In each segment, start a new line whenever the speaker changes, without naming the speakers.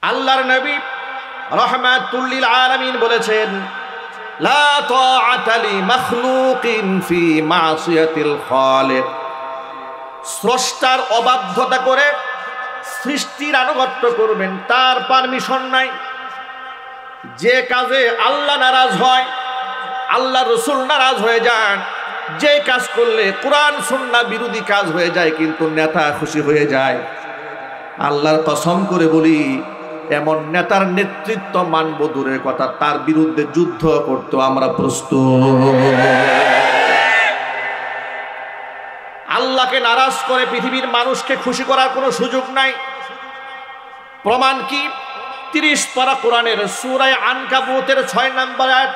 আল্লাহর নবী রাহমাতুল লিল আলামিন বলেছেন, লা তাআতা লি মাখলুকিন ফি মাসিয়াতিল খালিক। স্রষ্টার অবাধ্যতা করে সৃষ্টির আনুগত্য করবেন, তার পারমিশন নাই। যে কাজে আল্লাহ নারাজ হয়, আল্লাহ রসুল নারাজ হয়ে যান, যে কাজ করলে কোরআন সুন্নাহ বিরোধী কাজ হয়ে যায় কিন্তু নেতা খুশি হয়ে যায়, আল্লাহর কসম করে বলি এমন নেতার নেতৃত্ব মানব দূরের কথা, তার বিরুদ্ধে যুদ্ধ করতে আমরা প্রস্তুত। আল্লাহকে নারাজ করে পৃথিবীর মানুষকে খুশি করার কোনো সুযোগ নাই। প্রমাণ কি? 30 পারা কোরআনের সূরা আনকাবুতের 6 নম্বর আয়াত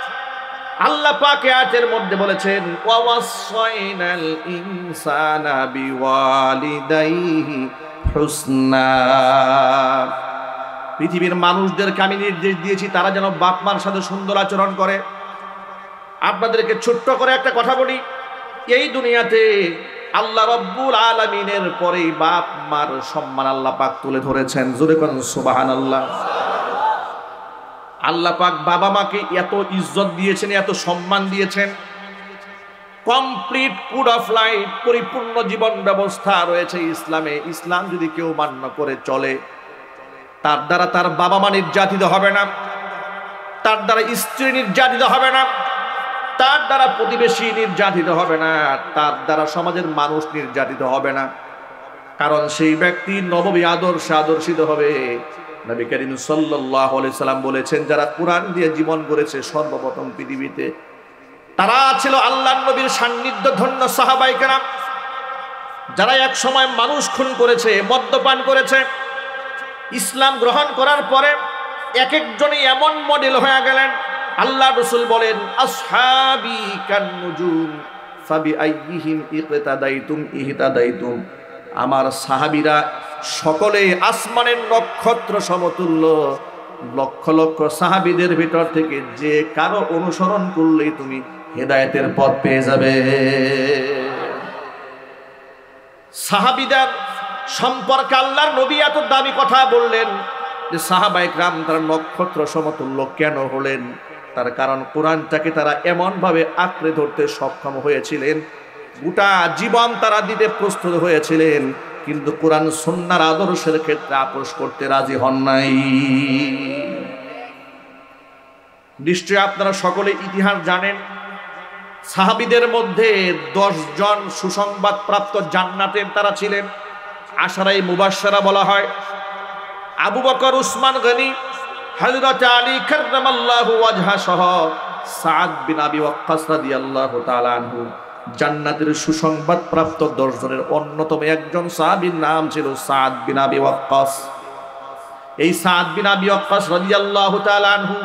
আল্লাহ পাক আয়াতের মধ্যে বলেছেন, ওয়াসাইনাল ইনসানা বিওয়ালিদাইহি হুসনা। পৃথিবীর মানুষদেরকে আমি নির্দেশ দিয়েছি তারা যেন বাপ মার সাথে সুন্দর আচরণ করে। আপনাদেরকে ছোট্ট করে একটা কথা বলি, এই দুনিয়াতে আল্লাহ রাব্বুল আলামিনের পরেই বাপ মার সম্মান আল্লাহ পাক তুলে ধরেছেন। জোরে কোন সুবহানাল্লাহ। আল্লাহ পাক বাবা মাকে এত ইজ্জত দিয়েছেন, এত সম্মান দিয়েছেন। কমপ্লিট কোড অফ লাইফ, পরিপূর্ণ জীবন ব্যবস্থা রয়েছে ইসলামে। ইসলাম যদি কেউ মান্য করে চলে, তার দ্বারা তার বাবা মা নির্যাতিত হবে না, তার দ্বারা স্ত্রী নির্যাতিত হবে না, তার দ্বারা প্রতিবেশী নির্যাতিত হবে না, তার দ্বারা সমাজের মানুষ নির্যাতিত হবে না। কারণ সেই ব্যক্তি নববী আদর্শে আদর্শিত হবে। নবী করিম সাল্লাল্লাহু আলাইহি সাল্লাম বলেছেন, যারা কোরআন দিয়ে জীবন গড়েছে সর্বপ্রথম পৃথিবীতে তারা ছিল আল্লাহর নবীর সান্নিধ্য ধন্য সাহাবায়ে কেরাম, যারা এক সময় মানুষ খুন করেছে, মদ্যপান করেছে। ইসলাম গ্রহণ করার পরে এক একজনই এমন মডেল হয়ে গেলেন। আল্লাহ রাসূল বলেন, আসহাবি কান নুজুম ফাবিআইয়িহিম ইকতাদাইতুম ইহতাদাইতুম। আমার সাহাবীরা সকলে আসমানের নক্ষত্র সমতুল্য। লক্ষ লক্ষ সাহাবীদের ভিতর থেকে যে কারো অনুসরণ করলেই তুমি হেদায়েতের পথ পেয়ে যাবে। সাহাবীদের সম্পর্কে আল্লাহর নবী এত দামি কথা বললেন যে সাহাবায়ে কেরাম তারা নক্ষত্র সমতুল্য কেন হলেন? তার কারণ কোরআনটাকে তারা এমনভাবে আঁকড়ে ধরতে সক্ষম হয়েছিলেন, গোটা জীবন তারা দিতে প্রস্তুত হয়েছিলেন, কিন্তু কোরআন সুন্নাহর আদর্শের ক্ষেত্রে আপোষ করতে রাজি হন নাই। নিশ্চয় আপনারা সকলে ইতিহাস জানেন, সাহাবীদের মধ্যে 10 জন সুসংবাদ প্রাপ্ত জান্নাতের তারা ছিলেন, আশারায়ে মুবাশশারা বলা হয়। আবু বকর, উসমান গনি, হযরত আলী কাররামাল্লাহু ওয়াজহা সহ সাদ বিন আবি ওয়াক্কাস রাদিয়াল্লাহু তাআলা আনহু জান্নাতের সুসংবাদ প্রাপ্ত 10 জনের অন্যতম একজন সাহাবীর নাম ছিল সাদ বিন আবি ওয়াক্কাস। এই সাদ বিন আবি ওয়াক্কাস রাদিয়াল্লাহু তাআলা আনহু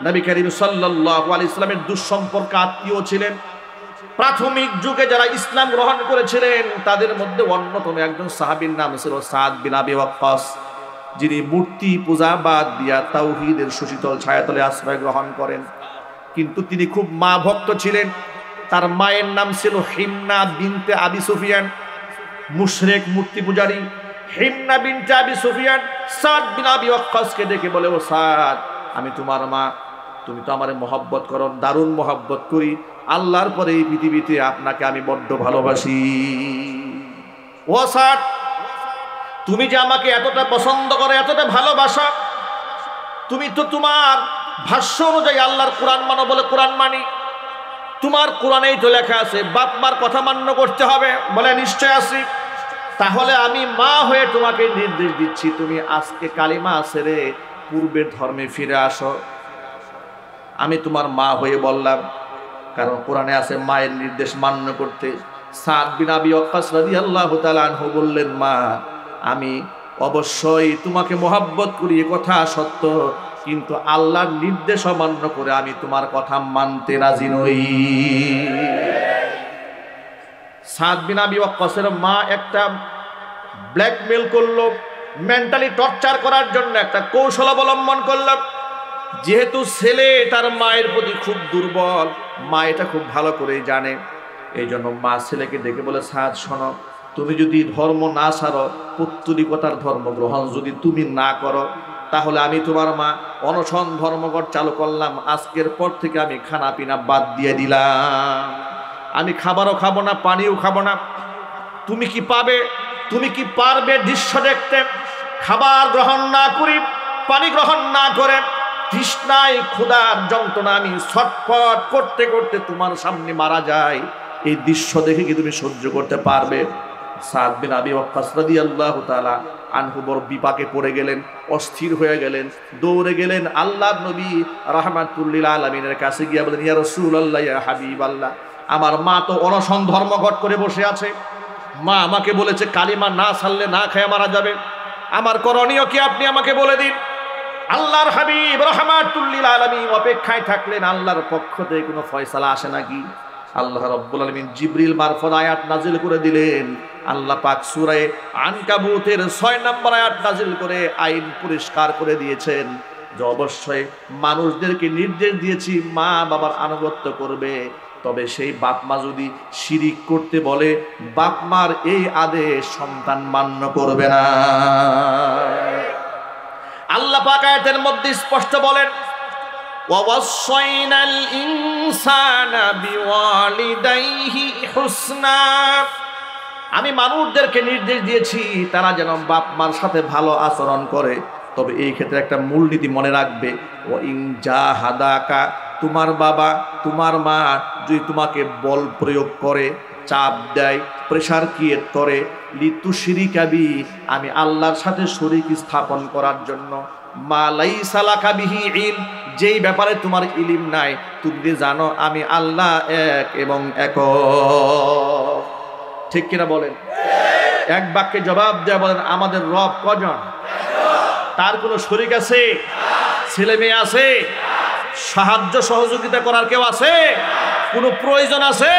নবী করিম সাল্লাল্লাহু আলাইহি সাল্লামের দুঃসম্পর্ক আত্মীয় ছিলেন। প্রাথমিক যুগে যারা ইসলাম গ্রহণ করেছিলেন তাদের মধ্যে অন্যতম একজন সাহাবীর নাম ছিল সাদ বিন আবি ওয়াক্কাস, যিনি মূর্তি পূজা বাদ দিয়া তাওহীদের সুশীতল ছায়াতলে আশ্রয় গ্রহণ করেন। কিন্তু তিনি খুব মা ভক্ত ছিলেন। তার মায়ের নাম ছিল হিমনা বিনতে আবি সুফিয়ান, মুশরিক মূর্তি পূজারী। হিমনা বিনতে আবি সুফিয়ান সাদ বিন আবি ওয়াক্কাসকে ডেকে বলে, ও সাদ, আমি তোমার মা, তুমি তো আমারে মহব্বত করো, দারুণ মহব্বত করি। আল্লাহর পরে এই পৃথিবীতে আপনাকে আমি বড্ড ভালোবাসি। ও সাদ, তুমি যে আমাকে এতটা পছন্দ করো, এতটা ভালোবাসা, তুমি তো তোমার ভাষ্য অনুযায়ী আল্লাহর কোরআন মানো বলে কোরআন মানি। তোমার কোরআনেই তো লেখা আছে বাপ মার কথা মান্য করতে হবে। বলে নিশ্চয় আছি। তাহলে আমি মা হয়ে তোমাকে নির্দেশ দিচ্ছি, তুমি আজকে কালিমা ছেড়ে পূর্বের ধর্মে ফিরে আসো। আমি তোমার মা হয়ে বললাম, কারণ কোরআনে আছে মায়ের নির্দেশ মান্য করতে। সাদ বিন আবি ওয়াক্কাস রাদিয়াল্লাহু তাআলা আনহু বললেন, মা, আমি অবশ্যই তোমাকে মহব্বত করি, এ কথা সত্য, কিন্তু আল্লাহর নির্দেশ অমান্য করে আমি তোমার কথা মানতে রাজি নই। সাদ বিন আবি ওয়াক্কাসের মা একটা ব্ল্যাকমেল করলো, মেন্টালি টর্চার করার জন্য একটা কৌশল অবলম্বন করলো। যেহেতু ছেলে তার মায়ের প্রতি খুব দুর্বল, মা এটা খুব ভালো করেই জানে। এই জন্য মা ছেলেকে ডেকে বলে, সাদ শোনো, তুমি যদি ধর্ম না ছাড়ো, পৌত্তলিকতার ধর্ম গ্রহণ যদি তুমি না করো, তাহলে আমি তোমার মা অনশন ধর্মঘট চালু করলাম, আজকের পর থেকে আমি খানা পিনা বাদ দিয়ে দিলাম, আমি খাবারও খাবো না, পানিও খাবো না। তুমি কি পারবে দৃশ্য দেখতে? খাবার গ্রহণ না করি, পানি গ্রহণ না করে, তৃষ্ণায় ক্ষুধার যন্ত্রণা আমি ছটফট করতে করতে তোমার সামনে মারা যায়, এই দৃশ্য দেখে কি তুমি সহ্য করতে পারবে? সাদ বিন আবি ওয়াক্কাস রাদিয়াল্লাহু তাআলা আনহু বড় বিপাকে পড়ে গেলেন, অস্থির হয়ে গেলেন, দৌড়ে গেলেন আল্লাহর নবী রাহমাতুল লিল আলামিনের কাছে গিয়ে বলেন, ইয়া রাসূলুল্লাহ, ইয়া হাবিবাল্লাহ, আমার মা তো অনশন ধর্মঘট করে বসে আছে, মা আমাকে বলেছে কালিমা না ছাড়লে না খেয়ে মারা যাবে, আমার করণীয় কি আপনি আমাকে বলে দিন। আল্লাহর হাবিব রাহমাতুল লিল আলামিন অপেক্ষায় থাকলেন, আল্লাহর পক্ষ থেকে কোনো ফয়সালা আসে নাকি। আল্লাহ রাব্বুল আলামিন জিবরিল মারফত আয়াত নাজিল করে দিলেন। আল্লাহ পাক সূরা আনকাবুতের 6 নম্বর আয়াত নাজিল করে আইন পরিষ্কার করে দিয়েছেন যে অবশ্যই মানুষদেরকে নির্দেশ দিয়েছি মা বাবার আনুগত্য করবে, তবে সেই বাপ মা যদি শিরিক করতে বলে বাপ মার এই আদেশ সন্তান মান্য করবে না। আল্লাহ পাক আয়াতের মধ্যে স্পষ্ট বলেন, وَوَصَّيْنَا الْإِنسَانَ بِوَالِدَيْهِ حُسْنًا, আমি মানুষদেরকে নির্দেশ দিয়েছি তারা যেন বাপ মার সাথে ভালো আচরণ করে, তবে এই ক্ষেত্রে একটা মূলনীতি মনে রাখবে, ওয়াইন জাহাদাকা, তোমার বাবা তোমার মা যদি তোমাকে বল প্রয়োগ করে, চাপ দেয়, প্রেশার ক্রিয়েট করে, লিতুশরিকা বি, আমি আল্লাহর সাথে শরীক স্থাপন করার জন্য, মা লাইসা লাকা বিহি ইলম, যেই ব্যাপারে তোমার ইলম নাই, তুমি জানো আমি আল্লাহ এক এবং একক। ঠিক কিনা বলেন? এক বাক্যে জবাব দেয়া বলেন, আমাদের রব কজন? তার কোনো শরীক আছে? ছেলে মেয়ে আছে? সাহায্য সহযোগিতা করার কেউ আছে? কোনো প্রয়োজন আছে?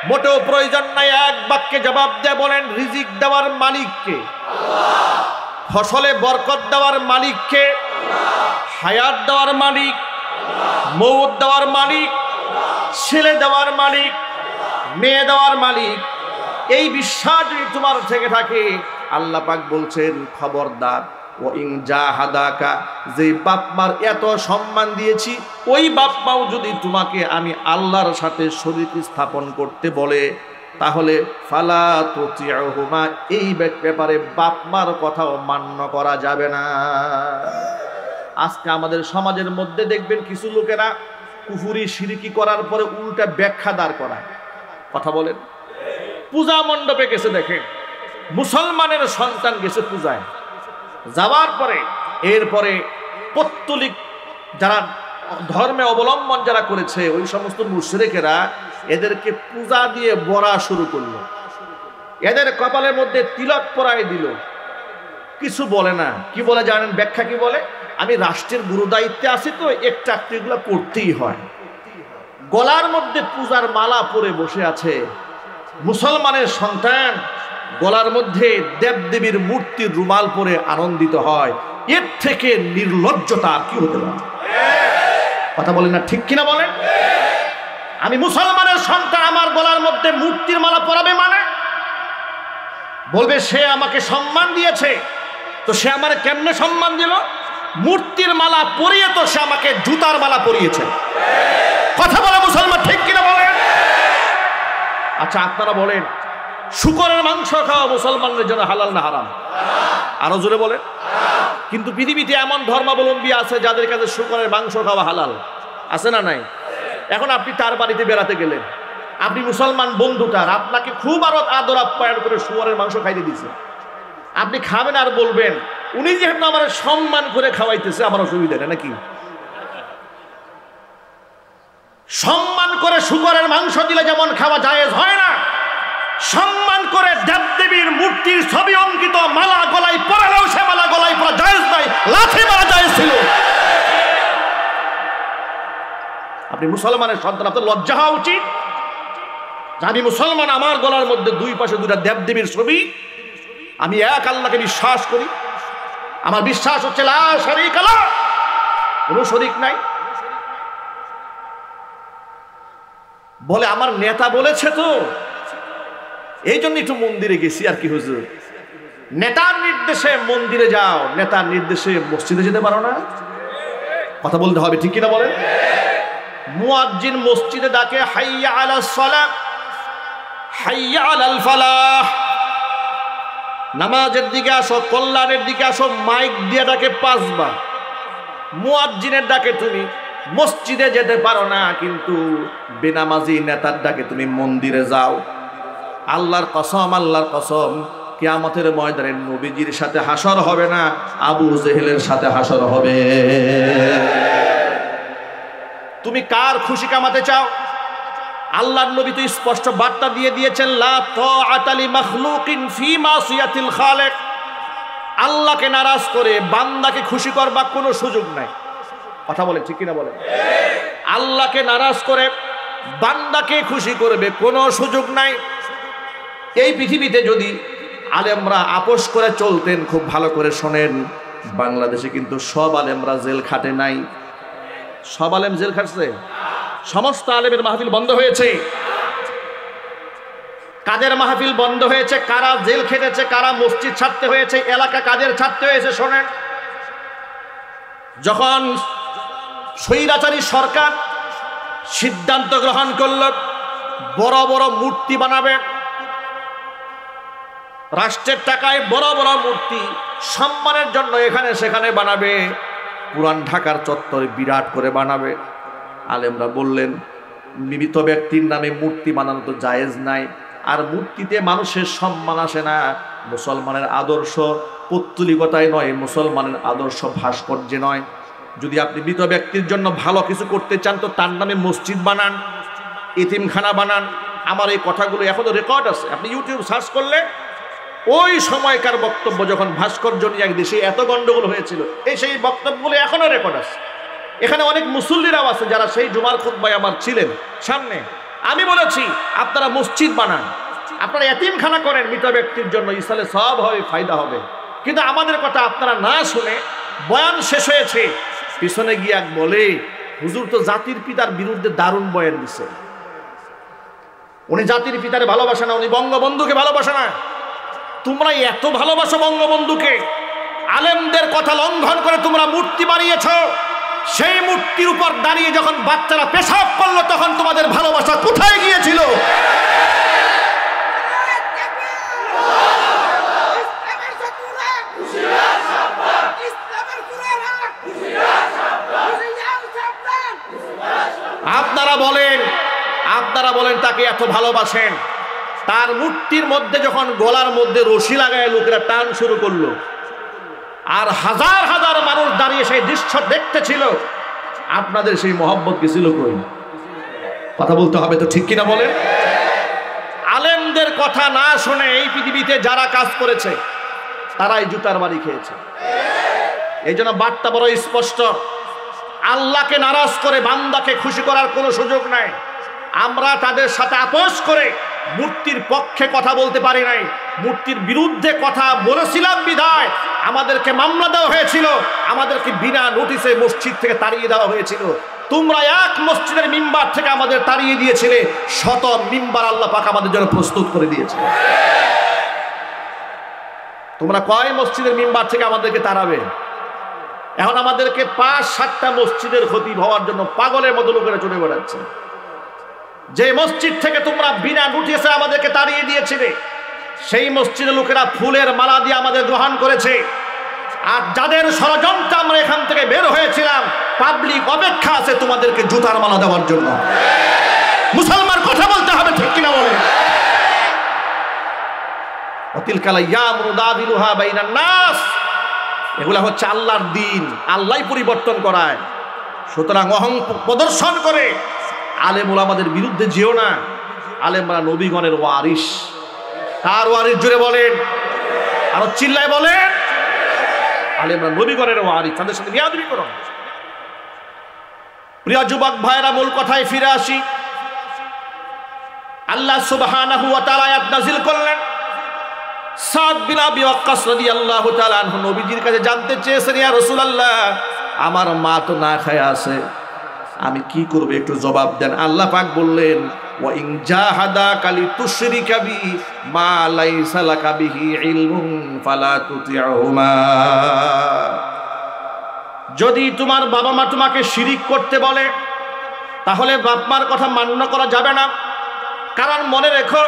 মোটেও প্রয়োজন নাই। এক বাক্যে জবাব দেয়া বলেন, রিজিক দেওয়ার মালিককে? ফসলে বরকত দেওয়ার মালিককে? হায়াত দেওয়ার মালিক, মৌত দেওয়ার মালিক, ছেলে দেওয়ার মালিক, মেয়ে দেওয়ার মালিক, এই বিশ্বাস যদি তোমার থেকে থাকে, আল্লাহ পাক বলছেন খবরদার, ওয়াইন জাহাদাকা, যে বাপ মার এত সম্মান দিয়েছি ওই বাপ মাও যদি তোমাকে আমি আল্লাহর সাথে শরীক স্থাপন করতে বলে, তাহলে ফালা তুতিউহুমা, এই ব্যাপারে বাপ মার কথাও মান্য করা যাবে না। আজকে আমাদের সমাজের মধ্যে দেখবেন কিছু লোকেরা কুফরি শিরকি করার পরে উল্টা ব্যাখ্যা দাঁড় করায়। কথা বলেন, পূজা মণ্ডপে গেছে, দেখেন মুসলমানের সন্তান গেছে পূজায়, যাওয়ার পরে এরপরে পৌত্তলিক যারা ধর্মে অবলম্বন যারা করেছে ওই সমস্ত মুশরিকেরা এদেরকে পূজা দিয়ে বরা শুরু করলো, এদের কপালের মধ্যে তিলক পরায় দিল, কিছু বলে না। কি বলে জানেন? ব্যাখ্যা কি বলে? আমি রাষ্ট্রের গুরু দায়িত্বে আছি তো এক চাকরিগুলো করতেই হয়। গলার মধ্যে পূজার মালা পরে বসে আছে মুসলমানের সন্তান, গলার মধ্যে দেবদেবীর মূর্তির রুমাল পরে আনন্দিত হয়, এর থেকে নির্লজ্জতা আর কি হতে পারে? কথা বলেন না, ঠিক কিনা বলেন? আমি মুসলমানের সন্তান, আমার গলার মধ্যে মূর্তির মালা পরাবে মানে বলবে সে আমাকে সম্মান দিয়েছে, তো সে আমার কেমনে সম্মান দিল? মূর্তির মালা পরিয়ে তো সে আমাকে জুতার মালা পরিয়েছে। কথা বলে মুসলমান, ঠিক কিনা বলেন? আচ্ছা আপনারা বলেন, শূকরের মাংস খাওয়া মুসলমানদের জন্য হালাল না হারাম? আরো জোরে বলেন। কিন্তু পৃথিবীতে এমন ধর্মাবলম্বী আছে যাদের কাছে শূকরের মাংস খাওয়া হালাল, আছে না নাই? এখন আপনি তার বাড়িতে বেড়াতে গেলেন, আপনি মুসলমান বন্ধুটার আপনাকে খুব আরো আদর আপ্যায়ন করে শুকরের মাংস খাইতে দিছে, আপনি খাবেন আর বলবেন উনি যেহেতু আমার সম্মান করে খাওয়াইতেছে আমার অসুবিধা নেই নাকি? সম্মান করে শুকরের মাংস দিলে যেমন খাওয়া জায়েজ হয় না, সম্মান করে দেবদেবীর মূর্তির ছবি অঙ্কিত মালা গলায় পরালেও সে মালা গলায় পরা জায়েজ নাই, লাঠি মারা জায়েজ ছিল। আপনি মুসলমানের সন্তান, আপনার লজ্জা হওয়া উচিত। আমি মুসলমান, আমার গলার মধ্যে দুই পাশে দুটা দেবদেবীর ছবি, আমি এক আল্লাহকে বিশ্বাস করি, আমার বিশ্বাস হচ্ছে লা শারীকা লাহু, কোনো শরীক নাই। বলে আমার নেতা বলেছে তো এই জন্য একটু মন্দিরে গেছি আর কি হুজুর। নেতার নির্দেশে মন্দিরে যাও, নেতার নির্দেশে মসজিদে যেতে পারো না? কথা বলতে হবে, ঠিক কিনা বলেন? মুয়াজ্জিন মসজিদে ডাকে হাইয়া আলাস সালাহ, হাইয়া আলাল ফালাহ, নামাজের দিকে আসো, কল্যাণের দিকে আসো, মাইক দিয়ে ডাকে 5 বার। মুয়াজ্জিনের ডাকে তুমি মসজিদে যেতে পারো না, কিন্তু বেনামাজি নেতার ডাকে তুমি মন্দিরে যাও। আল্লাহর কসম, আল্লাহর কসম, কিয়ামতের ময়দানে নবীজির সাথে হাসর হবে না, আবু জেহেলের সাথে হাসর হবে। তুমি কার খুশি কামাতে চাও? আল্লাহর নবী তো স্পষ্ট বার্তা দিয়ে দিয়েছেন, লা তাআতা লি মাখলুকিন ফি মাসিয়াতিল খালিক। আল্লাহকে নারাজ করে বান্দাকে খুশি করবার কোনো সুযোগ নাই। কথা বলে ঠিক কিনা বলেন? আল্লাহকে নারাজ করে বান্দাকে খুশি করবে কোনো সুযোগ নাই। এই পৃথিবীতে যদি আলেমরা আপোষ করে চলতেন, খুব ভালো করে শোনেন, বাংলাদেশে কিন্তু সব আলেমরা জেল খাটে নাই। সব আলেম জেল খাটছে? সমস্ত আলেমের মাহফিল বন্ধ হয়েছে। কাদের মাহফিল বন্ধ হয়েছে, কারা জেল খেটেছে, কারা মসজিদ ছাড়তে হয়েছে, এলাকা কাদের ছাড়তে হয়েছে শোনেন। যখন স্বৈরাচারী সরকার সিদ্ধান্ত গ্রহণ করল বড় বড় মূর্তি বানাবে, রাষ্ট্রের টাকায় বড় বড় মূর্তি সম্মানের জন্য এখানে সেখানে বানাবে, পুরান ঢাকার চত্বরে বিরাট করে বানাবে, আলেমরা বললেন মৃত ব্যক্তির নামে মূর্তি বানানো তো জায়েজ নাই, আর মূর্তিতে মানুষের সম্মান আসে না। মুসলমানের আদর্শ পৌত্তলিকতায় নয়, মুসলমানের আদর্শ ভাস্কর্যে নয়। যদি আপনি মৃত ব্যক্তির জন্য ভালো কিছু করতে চান তো তার নামে মসজিদ বানান, এতিমখানা বানান। আমার এই কথাগুলো এখনো রেকর্ড আছে, আপনি ইউটিউব সার্চ করলে ওই সময়কার বক্তব্য, যখন ভাস্কর্য নিয়ে এক দেশে এত গন্ডগোল হয়েছিল, এই সেই বক্তব্যগুলো এখনো রেকর্ড আছে। এখানে অনেক মুসল্লিরাও আছে যারা সেই জুমার খুতবায় আমার ছিলেন সামনে। আমি বলেছি আপনারা মসজিদ বানান, আপনারা এতিমখানা করেন মৃত ব্যক্তির জন্য, ইসলামে সব হবে, ফায়দা হবে। কিন্তু আমাদের কথা আপনারা না শুনে বয়ান শেষ হয়েছে, পিছনে গিয়ে এক বলে হুজুর তো জাতির পিতার বিরুদ্ধে দারুণ বয়ান দিছে। উনি জাতির পিতারে ভালোবাসে না, উনি বঙ্গবন্ধুকে ভালোবাসে না। তোমরা এত ভালোবাসো বঙ্গবন্ধুকে, আলেমদের কথা লঙ্ঘন করে তোমরা মূর্তি বানিয়েছ। সেই মূর্তির উপর দাঁড়িয়ে যখন বাচ্চারা পেশাব করলো তখন তোমাদের ভালোবাসা কোথায় গিয়েছিল? আপনারা বলেন তাকে এত ভালোবাসেন, তার মূর্তির মধ্যে যখন গলার মধ্যে রশি লাগায় লোকেরা টান শুরু করলো, আর হাজার হাজার মানুষ দাঁড়িয়ে সেই দৃশ্য দেখতেছিল, আপনাদের সেই মহব্বত কি ছিল কই? কথা বলতে হবে তো, ঠিক কিনা বলেন? আলেমদের কথা না শুনে এই পৃথিবীতে যারা কাজ করেছে তারাই জুতার বাড়ি খেয়েছে। এই জন্য বার্তা বড় স্পষ্ট, আল্লাহকে নারাজ করে বান্দাকে খুশি করার কোনো সুযোগ নাই। আমরা তাদের সাথে আপোষ করে মূর্তির পক্ষে কথা বলতে পারি নাই, মূর্তির বিরুদ্ধে কথা বলেছিলাম বিধায় আমাদেরকে মামলা দেওয়া হয়েছিল, আমাদেরকে বিনা নোটিশে মসজিদ থেকে তাড়িয়ে দেওয়া হয়েছিল। তোমরা এক মসজিদের মিম্বার থেকে আমাদের তাড়িয়ে দিয়েছিলে, শত মিম্বার আল্লাহ পাক আমাদের জন্য প্রস্তুত করে দিয়েছে। তোমরা কয় মসজিদের মিম্বার থেকে আমাদেরকে তাড়াবে? এখন আমাদেরকে 5-7টা মসজিদের খতিব হওয়ার জন্য পাগলের মতো লোকেরা চলে বেড়াচ্ছে। যে মসজিদ থেকে তোমরা বিনা নোটিশে আমাদেরকে তাড়িয়ে দিয়েছিলে, সেই মসজিদের লোকেরা ফুলের মালা দিয়ে আমাদের গ্রহণ করেছে। আর যাদের ষড়যন্ত্রে আমরা এখান থেকে বের হয়েছিলাম, পাবলিক অপেক্ষা আছে তোমাদেরকে জুতার মালা দেওয়ার জন্য। মুসলমান কথা বলতে হবে, ঠিক কিনা বলে? এগুলা হচ্ছে আল্লাহর দিন, আল্লাহ পরিবর্তন করায়। সুতরাং অহং প্রদর্শন করে আলেম ওলামাদের বিরুদ্ধে যেও না। আলেমরা নবীগণের ওয়ারিস। কার ওয়ারিস জোরে বলেন, আরো চিল্লায় বলেন। আলেমরা নবীগণের ওয়ারিস, তাদের সাথে বিয়াদবি করো। প্রিয় যুবক ভাইরা, মূল কথায় ফিরে আসি। আল্লাহ সুবহানাহু ওয়া তাআলা আয়াত নাযিল করলেন। সাদ বিন আবি ওয়াক্কাস রাদিয়াল্লাহু তাআলা আনহু নবীজির কাছে জানতে চেয়েছেন, ইয়া রাসূলুল্লাহ, আমার মা তো না খায় আছে, আমি কি করব, একটু জবাব দেন। আল্লাহ পাক বললেন, ওয়া ইন জাহাদাকা লিতুশরিকা বি মা লাইসা লাকা বিহি ইলমুন ফালা তুতি'হুমা। যদি তোমার বাবা মা তোমাকে শিরিক করতে বলে তাহলে বাপ মার কথা মান্য করা যাবে না, কারণ মনে রেখো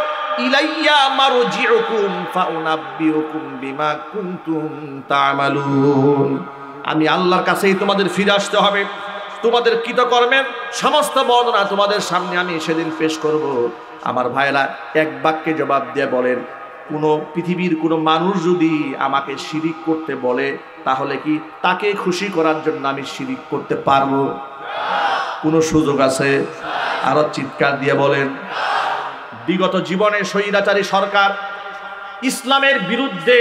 ইলাইয়া মারজিউকুম ফাউনাব্বিউকুম বিমা কুনতুম তা'মালুন। আমি আল্লাহর কাছেই তোমাদের ফিরে আসতে হবে, তোমাদের কৃতকর্মের সমস্ত বর্ণনা তোমাদের সামনে আমি সেদিন পেশ করব। আমার ভাইরা এক বাক্যে জবাব দিয়ে বলেন, কোনো পৃথিবীর কোনো মানুষ যদি আমাকে শিরিক করতে বলে তাহলে কি তাকে খুশি করার জন্য আমি শিরিক করতে পারবো? কোনো সুযোগ আছে? আরো চিৎকার দিয়ে বলেন। বিগত জীবনে স্বৈরাচারী সরকার ইসলামের বিরুদ্ধে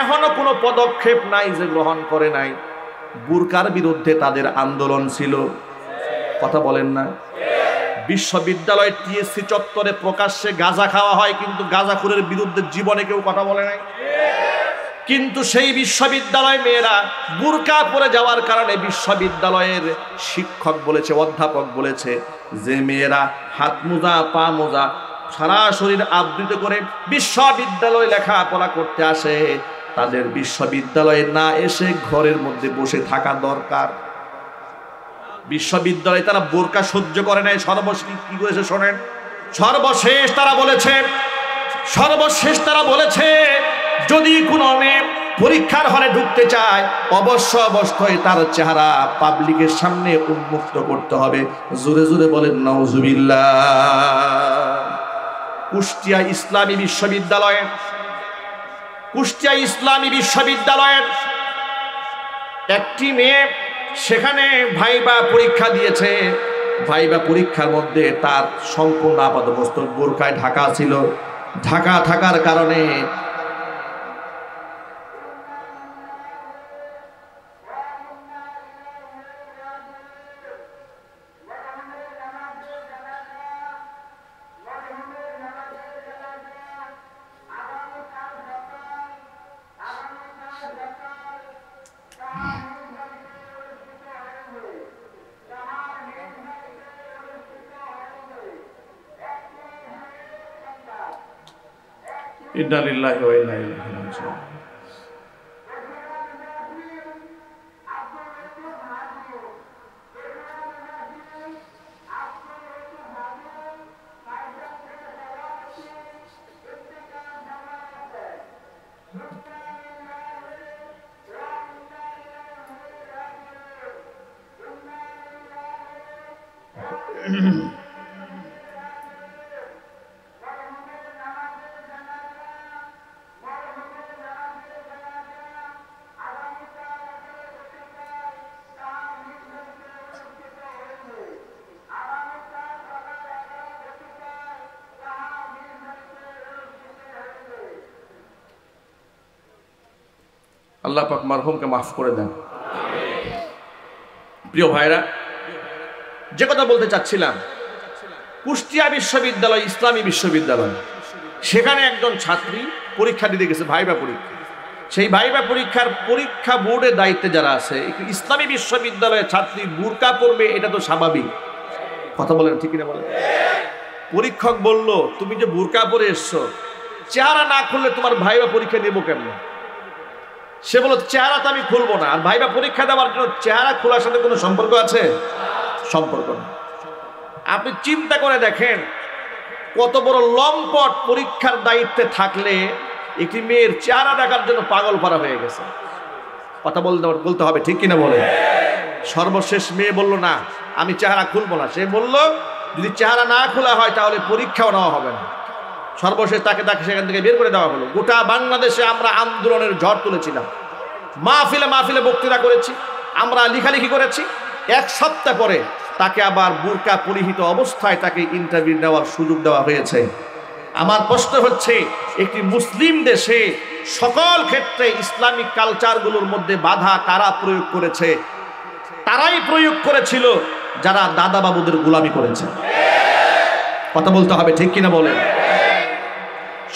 এখনো কোনো পদক্ষেপ নাই যে গ্রহণ করে নাই। বুরকার বিরুদ্ধে তাদের আন্দোলন ছিল, কথা বলেন না? বিশ্ববিদ্যালয় টিএসসি চত্বরে প্রকাশ্যে গাঁজা খাওয়া হয়, কিন্তু গাঁজাখুরের বিরুদ্ধে জীবনে কেউ কথা বলে নাই। কিন্তু সেই বিশ্ববিদ্যালয় মেয়েরা বুরকা পরে যাওয়ার কারণে বিশ্ববিদ্যালয়ের শিক্ষক বলেছে, অধ্যাপক বলেছে যে মেয়েরা হাত মোজা পা মোজা সারা শরীর আবৃত করে বিশ্ববিদ্যালয়ে লেখাপড়া করতে আসে, তাদের বিশ্ববিদ্যালয়ে না এসে ঘরের মধ্যে বসে থাকা দরকার। বিশ্ববিদ্যালয়ে তারা বোরকা সহ্য করে নাই। সর্বশেষ কি করেছে শোনেন, সর্বশেষ তারা বলেছে যদি কোনো মেয়ে পরীক্ষার হলে ঢুকতে চায় অবশ্যই তার চেহারা পাবলিকের সামনে উন্মুক্ত করতে হবে। জোরে জোরে বলেন নাউজুবিল্লাহ। কুষ্টিয়া ইসলামী বিশ্ববিদ্যালয়ের একটি মেয়ে সেখানে ভাইবা পরীক্ষা দিয়েছে। ভাইবা পরীক্ষার মধ্যে তার সম্পূর্ণ আপাতমস্তক বোরকায় ঢাকা ছিল। ঢাকা থাকার কারণে ইন্না লিল্লাহি ওয়া ইন্না ইলাইহি রাজিউন। আল্লাহ পাক মারহুমকে মাফ করে দেন। প্রিয় ভাইরা, যে কথা বলতে চাচ্ছিলাম, কুষ্টিয়া বিশ্ববিদ্যালয় ইসলামী বিশ্ববিদ্যালয়, সেখানে একজন ছাত্রী পরীক্ষা দিতে গেছে, ভাইবা পরীক্ষা। সেই ভাইবা পরীক্ষা বোর্ডের দায়িত্বে যারা আছে, ইসলামী বিশ্ববিদ্যালয়ের ছাত্রী বুরকা পরবে এটা তো স্বাভাবিক, কথা বলেন ঠিক কিনা বলেন? পরীক্ষক বলল তুমি যে বুরকা পরে এসছো, চেহারা না খুললে তোমার ভাইবা পরীক্ষা নেবো কেমন? সে বলল চেহারা তো আমি খুলবো না। আর ভাইবা পরীক্ষা দেওয়ার জন্য চেহারা খোলার সাথে কোনো সম্পর্ক আছে? সম্পর্ক না। আপনি চিন্তা করে দেখেন কত বড় লম্পট পরীক্ষার দায়িত্বে থাকলে একটি মেয়ের চেহারা দেখার জন্য পাগল পারা হয়ে গেছে, কথা বলতে হবে ঠিক কিনা বলে? সর্বশেষ মেয়ে বলল না আমি চেহারা খুলবো না। সে বলল যদি চেহারা না খোলা হয় তাহলে পরীক্ষাও নেওয়া হবে না। সর্বশেষ তাকে সেখান থেকে বের করে দেওয়া হলো। গোটা বাংলাদেশে আমরা আন্দোলনের ঝড় তুলেছিলাম, মাহফিলে বক্তৃতা করেছি, আমরা লেখালেখি করেছি। এক সপ্তাহ পরে তাকে আবার বুরকা পরিহিত অবস্থায় তাকে ইন্টারভিউ নেওয়ার সুযোগ দেওয়া হয়েছে। আমার প্রশ্ন হচ্ছে, একটি মুসলিম দেশে সকল ক্ষেত্রে ইসলামিক কালচারগুলোর মধ্যে বাধা কারা প্রয়োগ করেছে? তারাই প্রয়োগ করেছিল যারা দাদা বাবুদের গোলামি করেছে, কথা বলতে হবে ঠিক কিনা বলে?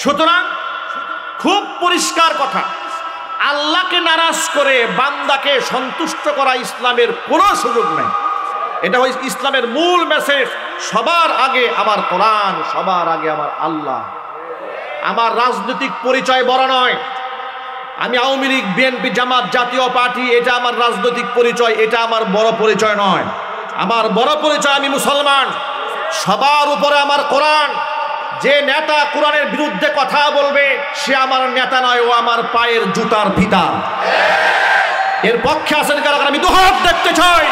সুতরাং খুব পরিষ্কার কথা, আল্লাহকে নারাজ করে বান্দাকে সন্তুষ্ট করা ইসলামের কোনো সুযোগ নেই। এটা হচ্ছে ইসলামের মূল মেসেজ। সবার আগে আমার কোরআন, সবার আগে আমার আল্লাহ। আমার রাজনৈতিক পরিচয় বড় নয়, আমি আওয়ামী লীগ, বিএনপি, জামাত, জাতীয় পার্টি, এটা আমার রাজনৈতিক পরিচয়, এটা আমার বড় পরিচয় নয়। আমার বড় পরিচয় আমি মুসলমান। সবার উপরে আমার কোরআন। যে নেতা কোরআনের বিরুদ্ধে কথা বলবে সে আমার নেতা নয়, ও আমার পায়ের জুতার ফিতা। এর পক্ষে আছেন কারা? আমি দুহাত দেখতে চাই।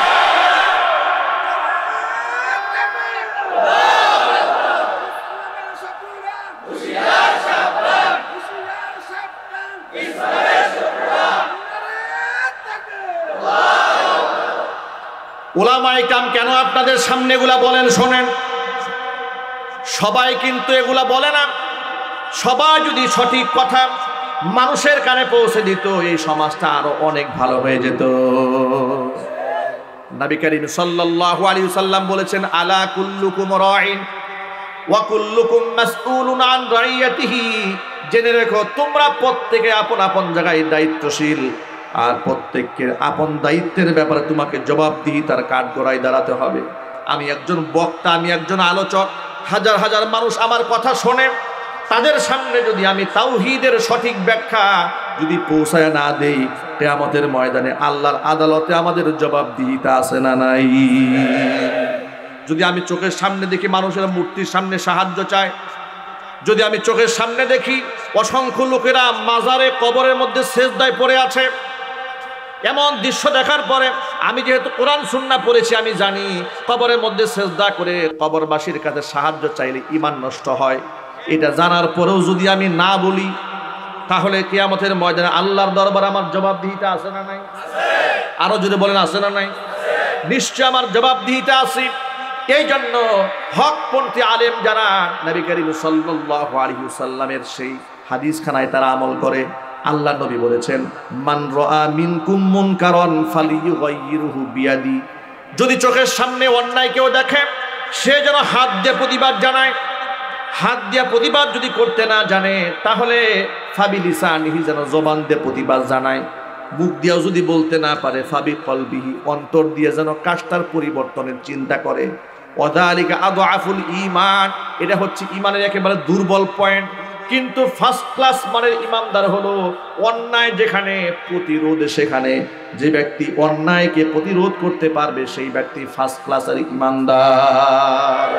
উলামায়ে কেরাম কেন আপনাদের সামনে এগুলা বলেন শোনেন। সবাই কিন্তু এগুলা বলে না। সবাই যদি সঠিক কথা মানুষের কানে পৌঁছে দিত, এই সমাজটা আরো অনেক ভালো হয়ে যেত। নবী করিম সাল্লাল্লাহু আলাইহি ওয়াসাল্লাম বলেছেন, আলা কুল্লুকুম রাঈন ওয়া কুল্লুকুম মাসউলুন আন রাইয়াতিহি। জেনে রেখো, তোমরা প্রত্যেকে আপন আপন জায়গায় দায়িত্বশীল, আর প্রত্যেকের আপন দায়িত্বের ব্যাপারে তোমাকে জবাবদিহিতার কাঠগড়ায় দাঁড়াতে হবে। আমি একজন বক্তা, আমি একজন আলোচক, হাজার হাজার মানুষ আমার কথা শোনে। তাদের সামনে যদি আমি তাওহীদের সঠিক ব্যাখ্যা যদি পৌঁছায় না দেই, কিয়ামতের ময়দানে আল্লাহর আদালতে আমাদের জবাবদিহিতা আছে না নাই? যদি আমি চোখের সামনে দেখি মানুষের মূর্তির সামনে সাহায্য চায়, যদি আমি চোখের সামনে দেখি অসংখ্য লোকেরা মাজারে, কবরের মধ্যে সেজদায় পড়ে আছে, এমন দৃশ্য দেখার পরে আমি যেহেতু কোরআন সুন্নাহ পড়েছি, আমি জানি কবরের মধ্যে সেজদা করে কবরবাসীর কাছে সাহায্য চাইলে ঈমান নষ্ট হয়। এটা জানার পরেও যদি আমি না বলি, তাহলে কিয়ামতের ময়দানে আল্লাহর দরবারে আমার জবাবদিহিতা আছে না নাই? আরো যদি বলেন আছে না নাই? নিশ্চয় আমার জবাবদিহিতা আছে। এই জন্য হকপন্থী আলেম যারা নবী করিম সাল্লাল্লাহু আলাইহি ওয়াসাল্লামের সেই হাদিসখানায় তারা আমল করে, আল্লাহ নবী বলেছেন, মান রাআ মিনকুম মুনকারান ফালিয়ুগাইয়িরহু বিয়াদি। যদি চোখের সামনে অন্যায় কেউ দেখে, সে যেন হাত দিয়ে প্রতিবাদ জানায়। হাত দিয়ে প্রতিবাদ যদি করতে না জানে, তাহলে ফাবিলিসানিহি, যেন জবান দিয়ে প্রতিবাদ জানায়। মুখ দিয়েও যদি বলতে না পারে, ফাবি কলবিহি, অন্তর দিয়ে যেন কাজটার পরিবর্তনের চিন্তা করে। ওয়াযালিকা আদআফুল ঈমান, এটা হচ্ছে ঈমানের একেবারে দুর্বল পয়েন্ট। কিন্তু ফার্স্ট ক্লাস মানের ঈমানদার হলো অন্যায় যেখানে প্রতিরোধ, সেখানে যে ব্যক্তি অন্যায়কে প্রতিরোধ করতে পারবে সেই ব্যক্তি ফার্স্ট ক্লাসের ঈমানদার।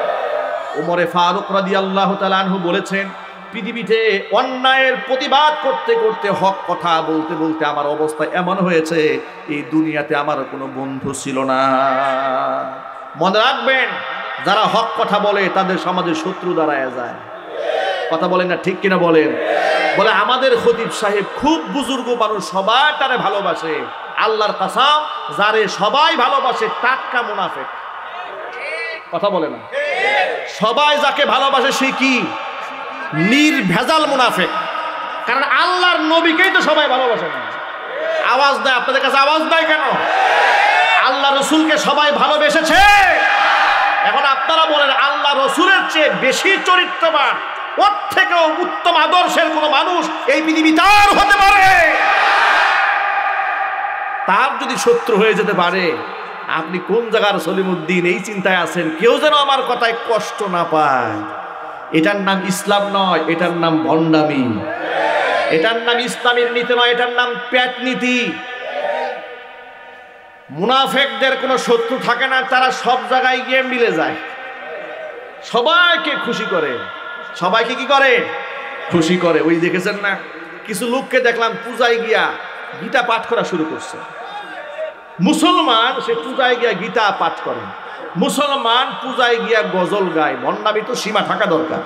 ওমরে ফারুক রাদিয়াল্লাহু তাআলা আনহু বলেছেন, পৃথিবীতে অন্যায়ের প্রতিবাদ করতে করতে, হক কথা বলতে বলতে আমার অবস্থা এমন হয়েছে, এই দুনিয়াতে আমার কোনো বন্ধু ছিল না। মনে রাখবেন, যারা হক কথা বলে তাদের সমাজে শত্রু দাঁড়ায় যায়। কথা বলেন না, ঠিক কিনা বলেন? বলে আমাদের খতিব সাহেব খুব বুজুর্গ মানুষ, সবাই তারে ভালোবাসে। আল্লাহর কসম, যারে সবাই ভালোবাসে টাটকা মুনাফিক। কথা বলে না? সবাই যাকে ভালোবাসে সে কি? নির্ভেজাল মুনাফিক। কারণ আল্লাহর নবীকেই তো সবাই ভালোবাসে না। আওয়াজ দেয়, আপনাদের কাছে আওয়াজ দেয় কেন? আল্লাহ রসুলকে সবাই ভালোবেসেছে। এখন আপনারা বলেন, আল্লাহ রসুলের চেয়ে বেশি চরিত্রবান, ওর থেকেও উত্তম আদর্শের কোন মানুষ এই পৃথিবী তার হতে পারে? তার যদি শত্রু হয়ে যেতে পারে, আপনি কোন জায়গার সলিমুদ্দিন এই চিন্তায় আছেন, কেউ যেন আমার কথায় কষ্ট না পায়। এটার নাম ইসলাম নয়, এটার নাম ভণ্ডামি। এটার নাম ইসলামের নীতি নয়, এটার নাম পেট নীতি। মুনাফেকদের কোনো শত্রু থাকে না, তারা সব জায়গায় গিয়ে মিলে যায়, সবাইকে খুশি করে। সবাইকে কি করে? খুশি করে। ওই দেখেছেন না, কিছু লোককে দেখলাম পূজায় গিয়া গীতা পাঠ করা শুরু করছে। মুসলমান, সে পূজায় গিয়া গীতা পাঠ করে। মুসলমান পূজায় গিয়া গজল গায়। ভণ্ডামি তো সীমা থাকা দরকার।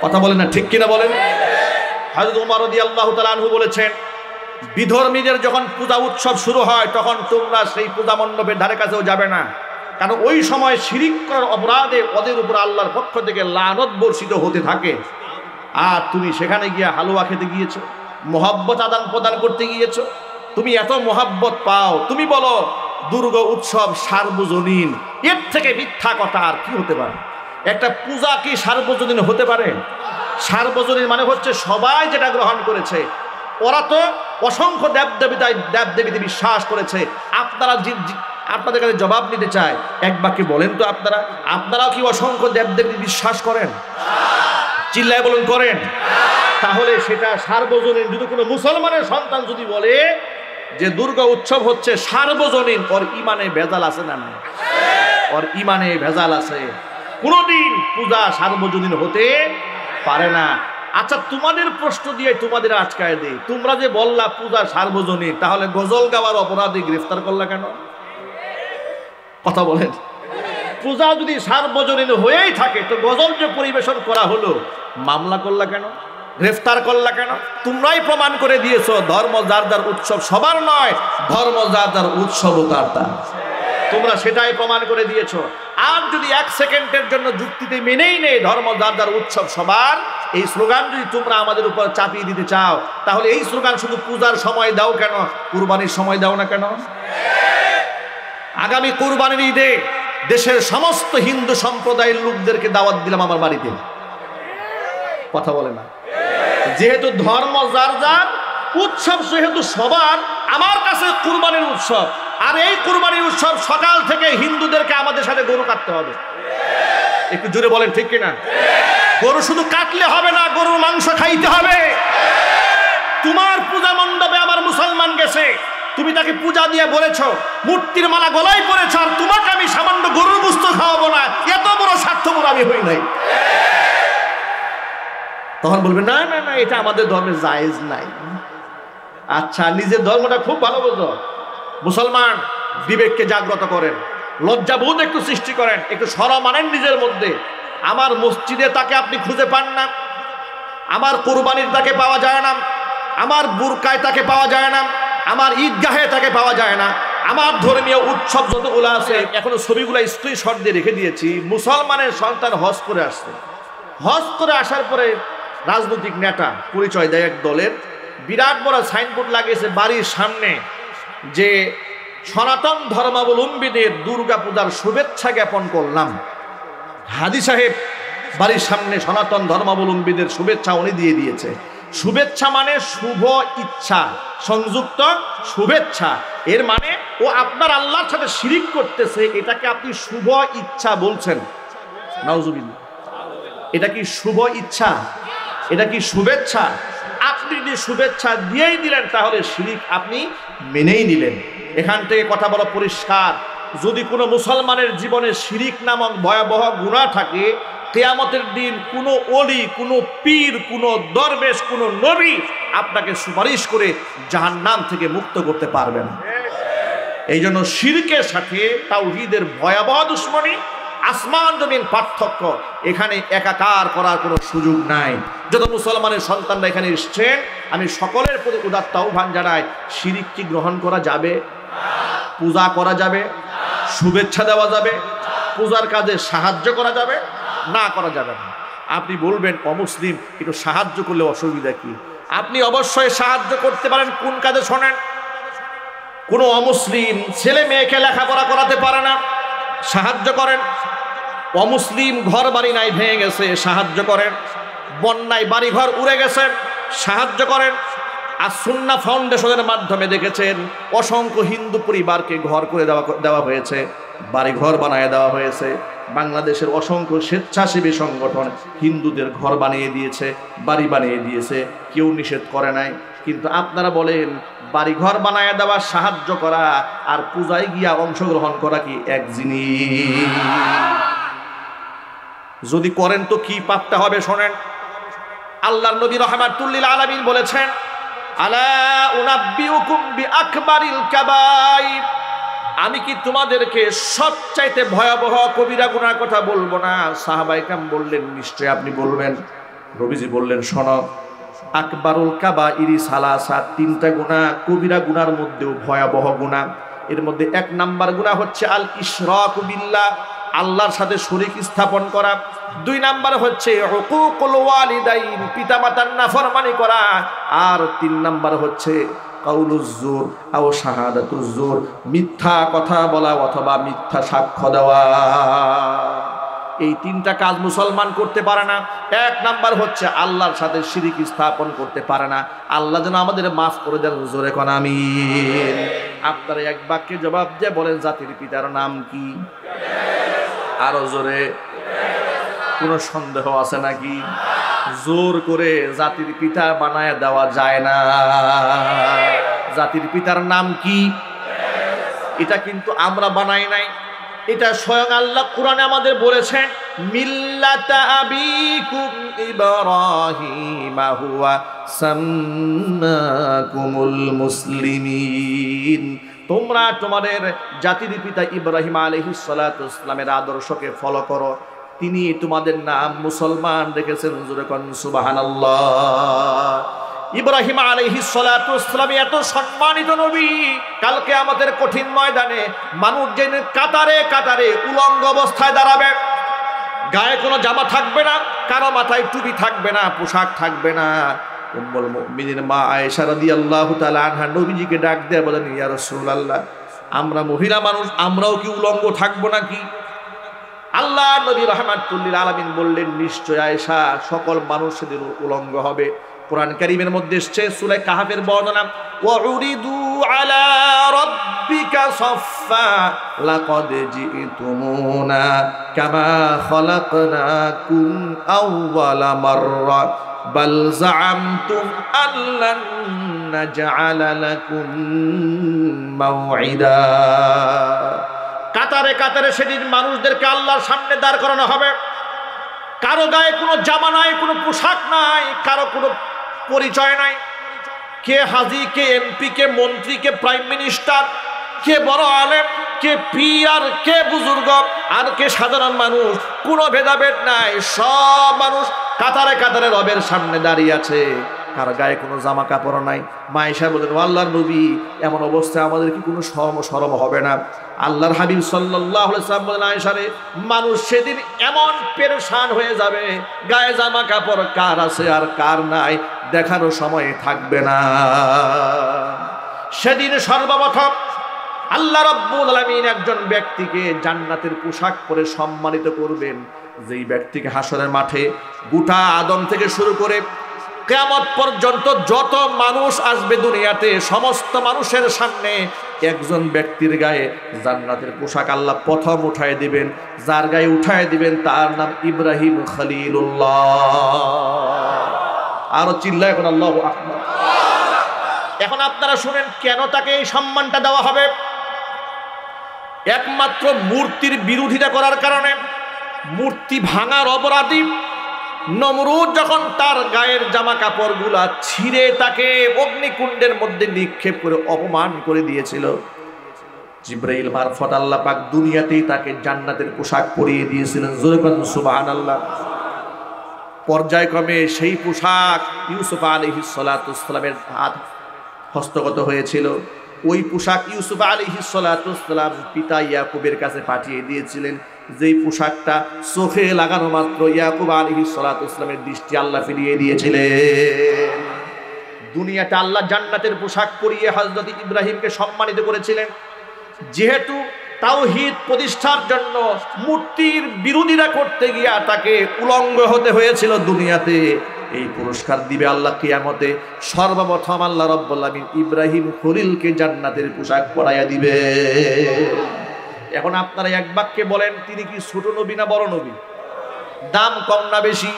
কথা বলেন না, ঠিক কিনা বলেন? হযরত ওমর রাদিয়াল্লাহু তাআলা আনহু বলেছেন, বিধর্মীদের যখন পূজা উৎসব শুরু হয়, তখন তোমরা সেই পূজা মণ্ডপের ধারে কাছেও যাবে না। কারণ ওই সময় শিরিক করার অপরাধে ওদের উপর আল্লাহর পক্ষ থেকে লানত বর্ষিত হতে থাকে। আর তুমি সেখানে গিয়া হালুয়া খেতে গিয়েছো, মোহাব্বত আদান প্রদান করতে গিয়েছো। তুমি এত মোহাব্বত পাও, তুমি বলো দুর্গা উৎসব সার্বজনীন। এর থেকে মিথ্যা কথা আর কি হতে পারে? একটা পূজা কি সার্বজনীন হতে পারে? সার্বজনীন মানে হচ্ছে সবাই যেটা গ্রহণ করেছে। ওরা তো অসংখ্য দেবদেবীতে বিশ্বাস করেছে। আপনারা আপনাদের কাছে জবাব নিতে চাই, এক বাক্যে বলেন তো আপনারাও কি অসংখ্য দেবদেবী বিশ্বাস করেন? চিল্লায় বলুন করেন। তাহলে সেটা সার্বজনীন, যদি কোনো মুসলমানের সন্তান যদি বলে যে দুর্গা উৎসব হচ্ছে সার্বজনীন, ওর ইমানে ভেজাল আছে না না? ওর ইমানে ভেজাল আছে। কোনদিন পূজা সার্বজনীন হতে পারে না। আচ্ছা, তোমাদের প্রশ্ন দিয়ে তোমাদের আটকায় দেই, তোমরা যে বললা পূজা সার্বজনীন, তাহলে গজল গাওয়ার অপরাধী গ্রেফতার করলা কেন? কথা বলেন। পূজা যদি সার্বজনীন হয়েই থাকে, তো গজল যে পরিবেশন করা হলো, মামলা করলা কেন? গ্রেফতার করলা কেন? তোমরাই প্রমাণ করে দিয়েছো ধর্ম যার যার উৎসব সবার নয়, ধর্ম যার যার উৎসব তার তার। তোমরা সেটাই প্রমাণ করে দিয়েছো। আর যদি এক সেকেন্ডের জন্য যুক্তিতে মেনেই নেই ধর্ম যার যার উৎসব সবার, এই স্লোগান যদি তোমরা আমাদের উপর চাপিয়ে দিতে চাও, তাহলে এই স্লোগান শুধু পূজার সময় দাও কেন, কুরবানির সময় দাও না কেন? আগামী কুরবানির ঈদে দেশের সমস্ত হিন্দু সম্প্রদায়ের লোকদেরকে দাওয়াত দিলাম আমার বাড়িতে। কথা বলে না। যেহেতু ধর্ম যার যার, উৎসব সেহেতু সবার, আমার কাছে কুরবানির উৎসব, আর এই কুরবানির উৎসব সকাল থেকে হিন্দুদেরকে আমাদের সাথে গরু কাটতে হবে। একটু জোরে বলেন ঠিক কিনা? গরু শুধু কাটলে হবে না, গরুর মাংস খাইতে হবে। তোমার পূজা মণ্ডপে আমার মুসলমান গেছে, তুমি তাকে পূজা দিয়ে বলেছো, মূর্তির মালা গলায় পড়েছ, আর তোমাকে আমি সামান্য গরুর গোশত খাওয়াবো না, এত বড় স্বার্থপর আমি হই নাই। তখন বলবে না না না, এটা আমাদের ধর্মে জায়েজ নাই। আচ্ছা, নিজের ধর্মটা খুব ভালো বোঝো। মুসলমান, বিবেককে জাগ্রত করেন, লজ্জাবোধ একটু সৃষ্টি করেন, একটু শরম আনেন নিজের মধ্যে। আমার মসজিদে তাকে আপনি খুঁজে পান না, আমার কোরবানির তাকে পাওয়া যায় না, আমার বুরকায় তাকে পাওয়া যায় না, আমার ঈদগাহে তাকে পাওয়া যায় না। আমার ধর্মীয় উৎসব যতগুলো আছে, এখনো ছবিগুলো স্ক্রিনশট দিয়ে রেখে দিয়েছি। মুসলমানের সন্তান হজ করে আসছে, হজ করে আসার পরে রাজনৈতিক নেতা পরিচয় দেয় এক দলের, বিরাট বড় সাইনবোর্ড লাগিয়েছে বাড়ির সামনে যে সনাতন ধর্মাবলম্বীদের দুর্গা পূজার শুভেচ্ছা জ্ঞাপন করলাম। হাজী সাহেব বাড়ির সামনে সনাতন ধর্মাবলম্বীদের শুভেচ্ছা উনি দিয়ে দিয়েছে। শুভেচ্ছা মানে শুভ ইচ্ছা সংযুক্ত শুভেচ্ছা, এর মানে ও আপনার আল্লাহর সাথে শিরিক করতেছে, এটাকে আপনি শুভ ইচ্ছা বলছেন। নাউজুবিল্লাহ। এটা কি শুভ ইচ্ছা? এটা কি শুভেচ্ছা? আপনি যদি শুভেচ্ছা দিয়েই দিলেন, তাহলে শিরিক আপনি মেনেই নিলেন। এখান থেকে কথা বলা পরিষ্কার, যদি কোনো মুসলমানের জীবনে শিরিক নামক ভয়াবহ গুনাহ থাকে, কিয়ামতের দিন কোনো ওলি, কোনো পীর, কোনো দরবেশ, কোনো নবী আপনাকে সুপারিশ করে জাহান্নাম থেকে মুক্ত করতে পারবে না। এই জন্য শিরকের সাথে তাওহীদের ভয়াবহ দুশমনী, আসমান জমিন পার্থক্য, এখানে একাকার করার কোনো সুযোগ নাই। যত মুসলমানের সন্তানরা এখানে এসছেন, আমি সকলের প্রতি উদাত্ত আহ্বান জানাই, শিরিক কি গ্রহণ করা যাবে? পূজা করা যাবে? শুভেচ্ছা দেওয়া যাবে? পূজার কাজে সাহায্য করা যাবে? না, করা যাবে না। আপনি বলবেন অমুসলিম, একটু সাহায্য করলে অসুবিধা কি? আপনি অবশ্যই সাহায্য করতে পারেন। কোন কাজে শোনেন? কোনো অমুসলিম ছেলে মেয়েকে লেখাপড়া করাতে পারে না, সাহায্য করেন। অমুসলিম ঘর বাড়ি নাই, ভেঙে গেছে, সাহায্য করেন। বন্যায় বাড়িঘর উড়ে গেছে, সাহায্য করেন। আর সুন্নাহ ফাউন্ডেশনের মাধ্যমে দেখেছেন অসংখ্য হিন্দু পরিবারকে ঘর করে দেওয়া হয়েছে, বাড়িঘর বানিয়ে দেওয়া হয়েছে। বাংলাদেশের অসংখ্য স্বেচ্ছাসেবী সংগঠন হিন্দুদের ঘর বানিয়ে দিয়েছে, বাড়ি বানিয়ে দিয়েছে, কেউ নিষেধ করে নাই। কিন্তু আপনারা বলেন বাড়িঘর বানায় দেওয়া, সাহায্য করা আর পূজায় গিয়া অংশগ্রহণ করা কি এক জিনিস? যদি করেন তো কি পাপটা হবে শোনেন। আল্লাহর নবী রাহমাতুল লিল আলামিন বলেছেন, আলা উনাব্বিউকুম বিআকবারিল কাবাইর, আমি কি তোমাদেরকে সবচাইতে ভয়াবহ কবিরা গুনার কথা বলবো না? সাহাবায়ে কেরাম বললেন, নিশ্চয় আপনি বলবেন। নবীজি বললেন, শোনো, আকবারুল কাবাইরি সালাসা, তিনটা গুনাহ কবিরা গুনার মধ্যেও ভয়াবহ গুনাহ। এর মধ্যে এক নাম্বার গুনাহ হচ্ছে আল ইশরাকু বিল্লাহ, আল্লাহর সাথে শরীক স্থাপন করা। দুই নাম্বার হচ্ছে হুকুকুল ওয়ালিদাইন, পিতামাতার নাফরমানি করা। আর তিন নাম্বার হচ্ছে কাউলুজ জুর আও শাহাদাতুজ জুর, মিথ্যা কথা বলা অথবা মিথ্যা সাক্ষ্য দেওয়া। এই তিনটা কাজ মুসলমান করতে পারে না। এক নাম্বার হচ্ছে আল্লাহর সাথে শিরিক স্থাপন করতে পারে না। আল্লাহ যেন আমাদের মাফ করে দেন, জোরে কোন আমিন। আপনারা এক বাক্যে জবাব দিয়ে বলেন জাতির পিতার নাম কি? আরো জোরে। কোনো সন্দেহ আছে নাকি? জোর করে জাতির পিতা বানায় দেওয়া যায় না। জাতির পিতার নাম কি? এটা কিন্তু আমরা বানাই নাই, এটা স্বয়ং আল্লাহ কোরআনে আমাদের বলেছেন, মিল্লাতা আবিকুম ইব্রাহিম হুয়া সাম্মাকুমুল মুসলিমিন। তোমরা তোমাদের জাতির পিতা ইব্রাহিম আলাইহিস সালাতু ওয়াস সালামের আদর্শকে ফলো করো, তিনি তোমাদের নাম মুসলমান রেখেছেন। জোরে কোন সুবহানাল্লাহ। ইব্রাহিম আলাইহিস সালাতু ওয়াস সালাম এত সম্মানিত নবী, কালকে আমাদের কঠিন ময়দানে মানুষ যেন কাতারে কাতারে উলঙ্গ অবস্থায় দাঁড়াবে, গায়ে কোনো জামা থাকবে না, কারো মাথায় টুপি থাকবে না, পোশাক থাকবে না। উম্মুল মুমিনিন মা আয়েশা রাদিয়াল্লাহু তাআলা আনহা নবীজিকে ডাক দিয়ে বলেন, ইয়া রাসূলুল্লাহ, আমরা মহিলা মানুষ, আমরাও কি উলঙ্গ থাকবো নাকি? আল্লাহ নবী রাহমাতুল লিল আলামিন বললেন, নিশ্চয় আয়েশা, সকল মানুষ সেদিন উলঙ্গ হবে। কোরআন কারীমের মধ্যে এসেছে সূরা কাহফের বর্ণনা, ওয়া উরিদু আলা রাব্বিকা সাফফা লাকাদ জিতুমুনা কামা খালাকনাকুম আউওয়ালা মাররা বাল যাআমতুম আল্লান নাজআলা লাকুম মাউইদা। কাতারে কাতারে সেদিন মানুষদেরকে আল্লাহর সামনে দাঁড় করানো হবে। কারো গায়ে কোনো জামা নাই, কোনো পোশাক নাই, কারো কোনো পরিচয় নাই। কে হাজি, কে এমপি, কে মন্ত্রী, কে প্রাইম মিনিস্টার, কে বড় আলেম, কে পীর, আর কে বুজুর্গ, আর কে সাধারণ মানুষ, কোনো ভেদাভেদ নাই। সব মানুষ কাতারে কাতারে রবের সামনে দাঁড়িয়ে আছে, কার গায়ে কোনো জামা কাপড় নাই। মা আয়েশা বলেন, আল্লাহর নবী, এমন অবস্থায় আমাদের কি কোনো শরম হবে না? আল্লাহর হাবিব সাল্লাল্লাহু আলাইহি ওয়াসাল্লাম বলেন, আয়েশা রে, মানুষ সেদিন এমন পেরেশান হয়ে যাবে, গায়ে জামা কাপড় কার আছে আর কার নাই দেখারও সময় থাকবে না। সেদিন সর্বপ্রথম আল্লাহ রাব্বুল আলামিন একজন ব্যক্তিকে জান্নাতের পোশাক পরে সম্মানিত করবেন, যেই ব্যক্তিকে হাসরের মাঠে গোটা আদম থেকে শুরু করে কিয়ামত পর্যন্ত যত মানুষ আসবে দুনিয়াতে, সমস্ত মানুষের সামনে একজন ব্যক্তির গায়ে জান্নাতের পোশাক আল্লাহ প্রথম উঠায় দিবেন। যার গায়ে উঠায় দিবেন তার নাম ইব্রাহিম খলিলুল্লাহ। আরো চিল্লায় এখন আল্লাহু আকবার। এখন আপনারা শুনেন, কেন তাকে এই সম্মানটা দেওয়া হবে? একমাত্র মূর্তির বিরোধিতা করার কারণে। মূর্তি ভাঙার অপরাধী নমরুদ যখন তার গায়ের জামা কাপড়গুলা ছিঁড়ে তাকে অগ্নিকুণ্ডের মধ্যে নিক্ষেপ করে অপমান করে দিয়েছিল, জিবরাইল মারফত আল্লাহ পাক দুনিয়াতেই তাকে জান্নাতের পোশাক পরিয়ে দিয়েছিলেন। জোরে বলুন সুবহানাল্লাহ। পর্যায়ক্রমে সেই পোশাক ইউসুফ আলাইহিস সালাতু ওয়াস সালামের হাত হস্তগত হয়েছিল। ওই পোশাক ইউসুফ আলাইহিস সালাতু ওয়াস সালাম পিতা ইয়াকুবের কাছে পাঠিয়ে দিয়েছিলেন। যেই পোশাকটা চোখে লাগানো মাত্র ইয়াকুব আলাইহিস সালাতু ওয়াস সালামের দৃষ্টি আল্লাহ ফিরিয়ে দিয়েছিলেন। দুনিয়াতে আল্লাহ জান্নাতের পোশাক পরিয়ে হযরত ইব্রাহিমকে সম্মানিত করেছিলেন। যেহেতু তাওহীদ প্রতিষ্ঠার জন্য মূর্তির বিরোধিতা করতে গিয়া তাকে উলঙ্গ হতে হয়েছিল দুনিয়াতে, এই পুরস্কার দিবে আল্লাহ কিয়ামতে। সর্বপ্রথম আল্লাহ রাব্বুল আলামিন ইব্রাহিম খলিলকে জান্নাতের পোশাক পরাইয়া দিবে। এখন আপনারা এক বাক্যে বলেন, তিনি কি ছোট নবী না বড় নবী? দাম কম না বেশি?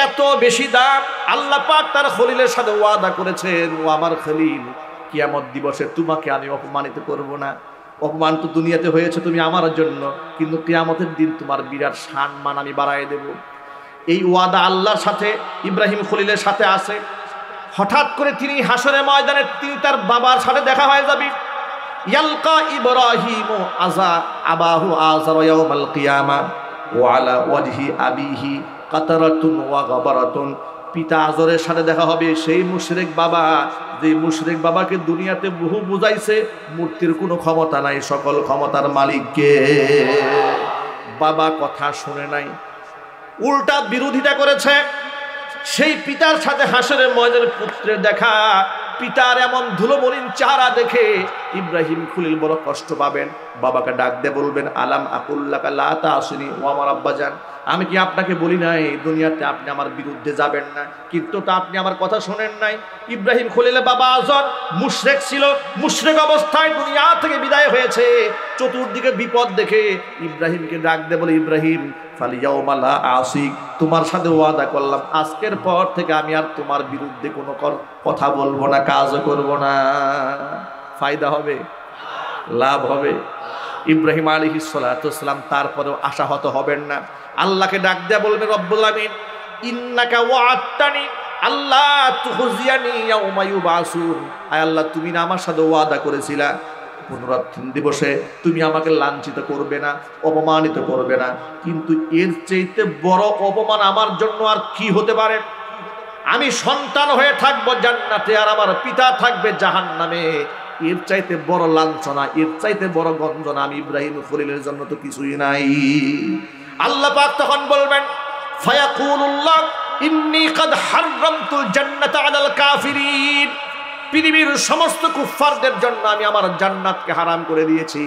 এত বেশি দাম। আল্লাহ পাক তার খলিলের সাথে ওয়াদা করেছেন, ও আমার খলিল, কিয়ামত দিবসে তোমাকে আমি অপমানিত করব না। অপমান তো দুনিয়াতে হয়েছে তুমি আমার জন্য, কিন্তু কিয়ামতের দিন তোমার বিরাট সম্মান আমি বাড়ায় দেব। এই ওয়াদা আল্লাহর সাথে ইব্রাহিম খলিলের সাথে আছে। হঠাৎ করে তিনি হাসরের ময়দানে তিনি তার বাবার সাথে দেখা হয়ে যাবে। ইয়ালকা ইব্রাহিম আবাহু আযার ইয়াউমাল কিয়ামা ওয়া আলা ওয়াজহি আবিহি কাতারাতুন ওয়া গাবারাতুন। পিতা আজরের সাথে দেখা হবে। সেই মুশরিক বাবা, যে মুশরিক বাবাকে দুনিয়াতে বহু বুঝাইছে মূর্তির কোনো ক্ষমতা নাই, সকল ক্ষমতার মালিককে। বাবা কথা শুনে নাই, উল্টা বিরোধিতা করেছে। সেই পিতার সাথে হাসরের ময়দানে পুত্রের দেখা, পিতার এমন ধুলোমলিন চেহারা দেখে ইব্রাহিম খলিল বড় কষ্ট পাবেন। বাবাকে ডাক দিয়ে বলবেন, আলাম আকুল্লাকা লা তাসিনি, ও আমার আব্বাজান, আমি কি আপনাকে বলি নাই দুনিয়াতে আপনি আমার বিরুদ্ধে যাবেন না? কিন্তু তা আপনি আমার কথা শোনেন নাই। ইব্রাহিম খলিলের বাবা আজর মুশরিক ছিল, মুশরিক অবস্থায় দুনিয়া থেকে বিদায় হয়েছে। চতুর্দিকে বিপদ দেখে ইব্রাহিমকে ডাক দিয়ে বলে, ইব্রাহিম ফালিয়াউমা লা আসিক, তোমার সাথে ওয়াদা করলাম আজকের পর থেকে আমি আর তোমার বিরুদ্ধে কোনো কথা বলবো না, কাজও করব না। ফায়দা হবে, লাভ হবে। ইব্রাহিম আলাইহিস সালাতু ওয়াস সালাম তারপরেও আশাহত হবেন না। আল্লাহকে ডাক দেয়া বলবেন, রব্বুল আমিন ইন্নাকা ওয়া'আদতানি আল্লা তুখজিয়ানি ইয়াউমা ইউবাসুন, আয় আল্লাহ তুমি না আমার সাথে ওয়াদা করেছিলা পুনরুত্থান দিবসে তুমি আমাকে লাঞ্ছিত করবে না, অপমানিত করবে না। কিন্তু এর চাইতে বড় অপমান আমার জন্য আর কি হতে পারে? আমি সন্তান হয়ে থাকবো জান্নাতে আর আমার পিতা থাকবে জাহান্নামে। এর চাইতে বড় লাঞ্ছনা, এর চাইতে বড় গঞ্জনা আমি ইব্রাহিম খলিলের জন্য তো কিছুই নাই। আল্লাহ পাক তখন বলবেন, ফায়াকুলুল্লাহ ইন্নী কাদ হাররামতুল জান্নাতা আলাল কাফিরিন, পৃথিবীর সমস্ত কুফফারদের জন্য আমি আমার জান্নাতকে হারাম করে দিয়েছি।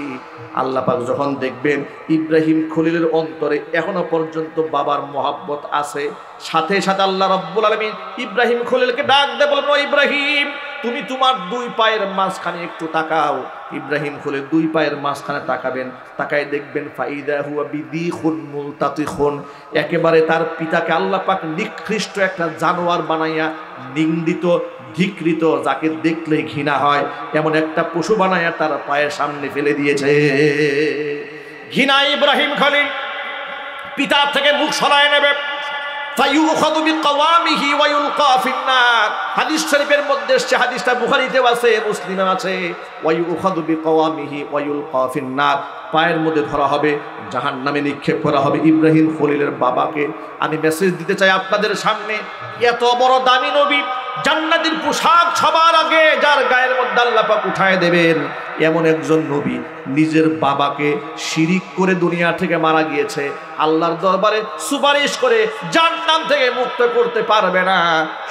আল্লাহ পাক যখন দেখবেন ইব্রাহিম খলিলের অন্তরে এখনো পর্যন্ত বাবার মহব্বত আছে, সাথে সাথে আল্লাহ রাব্বুল আলামিন ইব্রাহিম খলিলকে ডাক দিয়ে বলবেন, ও ইব্রাহিম তুমি তোমার দুই পায়ের মাঝখানে একটু তাকাও। ইব্রাহিম খলিল দুই পায়ের মাঝখানে তাকাবেন, তাকায় দেখবেন ফাইদা হুয়া বিদিখুন মুলতাতিখুন, একেবারে তার পিতাকে আল্লাহ পাক নিকৃষ্ট একটা জানোয়ার বানাইয়া, নিন্দিত ধিকৃত, যাকে দেখলে ঘৃণা হয় এমন একটা পশু বানাইয়া তার পায়ের সামনে ফেলে দিয়েছে। ঘৃণা ইব্রাহিম খলিল পিতার থেকে মুখ সরায় নেবে। ফায়ুখাযু বিকাওয়ামিহি ওয়া ইউলকা ফিন্নার, হাদিস শরীফের মধ্যে এসেছে, হাদিসটা বুখারীতেও আছে, মুসলিমেও আছে। ওয়া ইউখাযু বিকাওয়ামিহি ওয়া ইউলকা ফিন্নার, পায়ের মধ্যে ধরা হবে, জাহান্নামে নিক্ষেপ করা হবে। ইব্রাহিম খলিলের বাবাকে আমি মেসেজ দিতে চাই আপনাদের সামনে, এত বড় দামি নবী, জান্নাতের পোশাক সবার আগে যার গায়ের মধ্যে আল্লাহ পাক উঠায় দেবেন, এমন একজন নবী নিজের বাবাকে শিরিক করে দুনিয়া থেকে মারা গিয়েছে, আল্লাহর দরবারে সুপারিশ করে জান্নাত থেকে মুক্ত করতে পারবে না।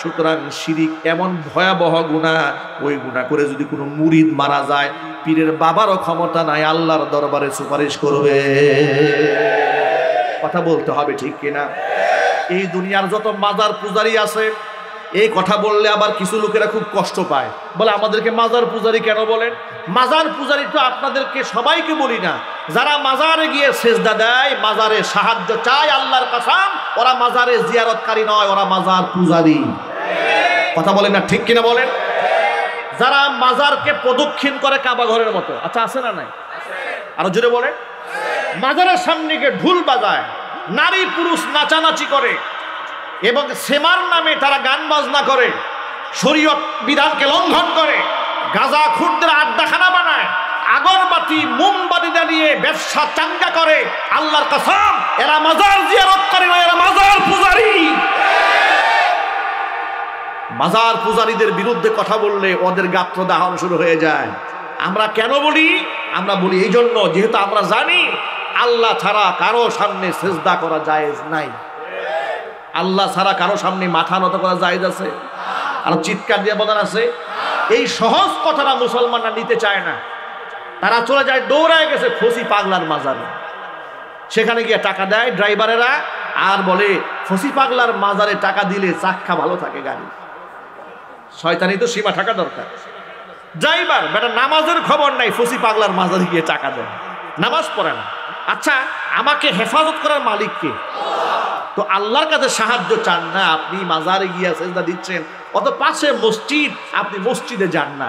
সুতরাং শিরিক এমন ভয়াবহ গুনাহ, ওই গুনাহ করে যদি কোনো মুরিদ মারা যায়, পীরের বাবারও ক্ষমতা নাই আল্লাহর দরবারে সুপারিশ করবে। কথা বলতে হবে, ঠিক কিনা? এই দুনিয়ার যত মাজার পূজারি আছে, এই কথা বললে আবার কিছু লোকেরা খুব কষ্ট পায়, বলে আমাদেরকে মাজার পূজারি কেন বলেন? মাজার পূজারি তো আপনাদেরকে সবাইকে বলি না, যারা মাজারে গিয়ে সেজদা দেয়, মাজারে সাহায্য চায়, আল্লাহর কসম ওরা মাজারে জিয়ারতকারী নয়, ওরা মাজার পূজারি। কথা বলেন না, ঠিক কিনা বলেন? যারা মাজারকে প্রদক্ষিণ করে কাবা ঘরের মতো, আচ্ছা আছে না নাই? আরো জোরে বলেন। মাজারের সামনে গিয়ে ঢুল বাজায়, নারী পুরুষ নাচানাচি করে এবং সেমার নামে তারা গান বাজনা করে, শরীয়ত বিধানকে লঙ্ঘন করে, গাঁজাখুরদের আড্ডাখানা বানায়, আগরবাতি মোমবাতি জ্বালিয়ে ব্যবসা চাঙ্গা করে। আল্লাহর কসম এরা মাজার জিয়ারতকারী নয়, এরা মাজার পূজারী। মাজার পূজারীদের বিরুদ্ধে কথা বললে ওদের গাত্র দাহন শুরু হয়ে যায়। আমরা কেন বলি? আমরা বলি এই জন্য, যেহেতু আমরা জানি আল্লাহ ছাড়া কারো সামনে সেজদা করা জায়েজ নাই। আল্লাহ ছাড়া কারো সামনে মাথা নত করা জায়েজ আছে? আর চিৎকার দিয়ে বলার আছে? এই সহজ কথাটা মুসলমানরা নিতে চায় না, তারা চলে যায়, দৌড়ায় গেছে ফসি পাগলার মাজারে, সেখানে গিয়ে টাকা দেয় ড্রাইভারেরা, আর বলে ফসি পাগলার মাজারে টাকা দিলে চাক্কা ভালো থাকে গাড়ি। শয়তানি তো সীমা থাকা দরকার। ড্রাইভার বেটা নামাজের খবর নাই, ফসি পাগলার মাজারে গিয়ে টাকা দেয়, নামাজ পড়ে না। আচ্ছা, আমাকে হেফাজত করার মালিক কে? তো আল্লাহর কাছে সাহায্য চান না, আপনি মাজারে গিয়ে সেজদা দিচ্ছেন, অত পাশে মসজিদ, আপনি মসজিদে যান না,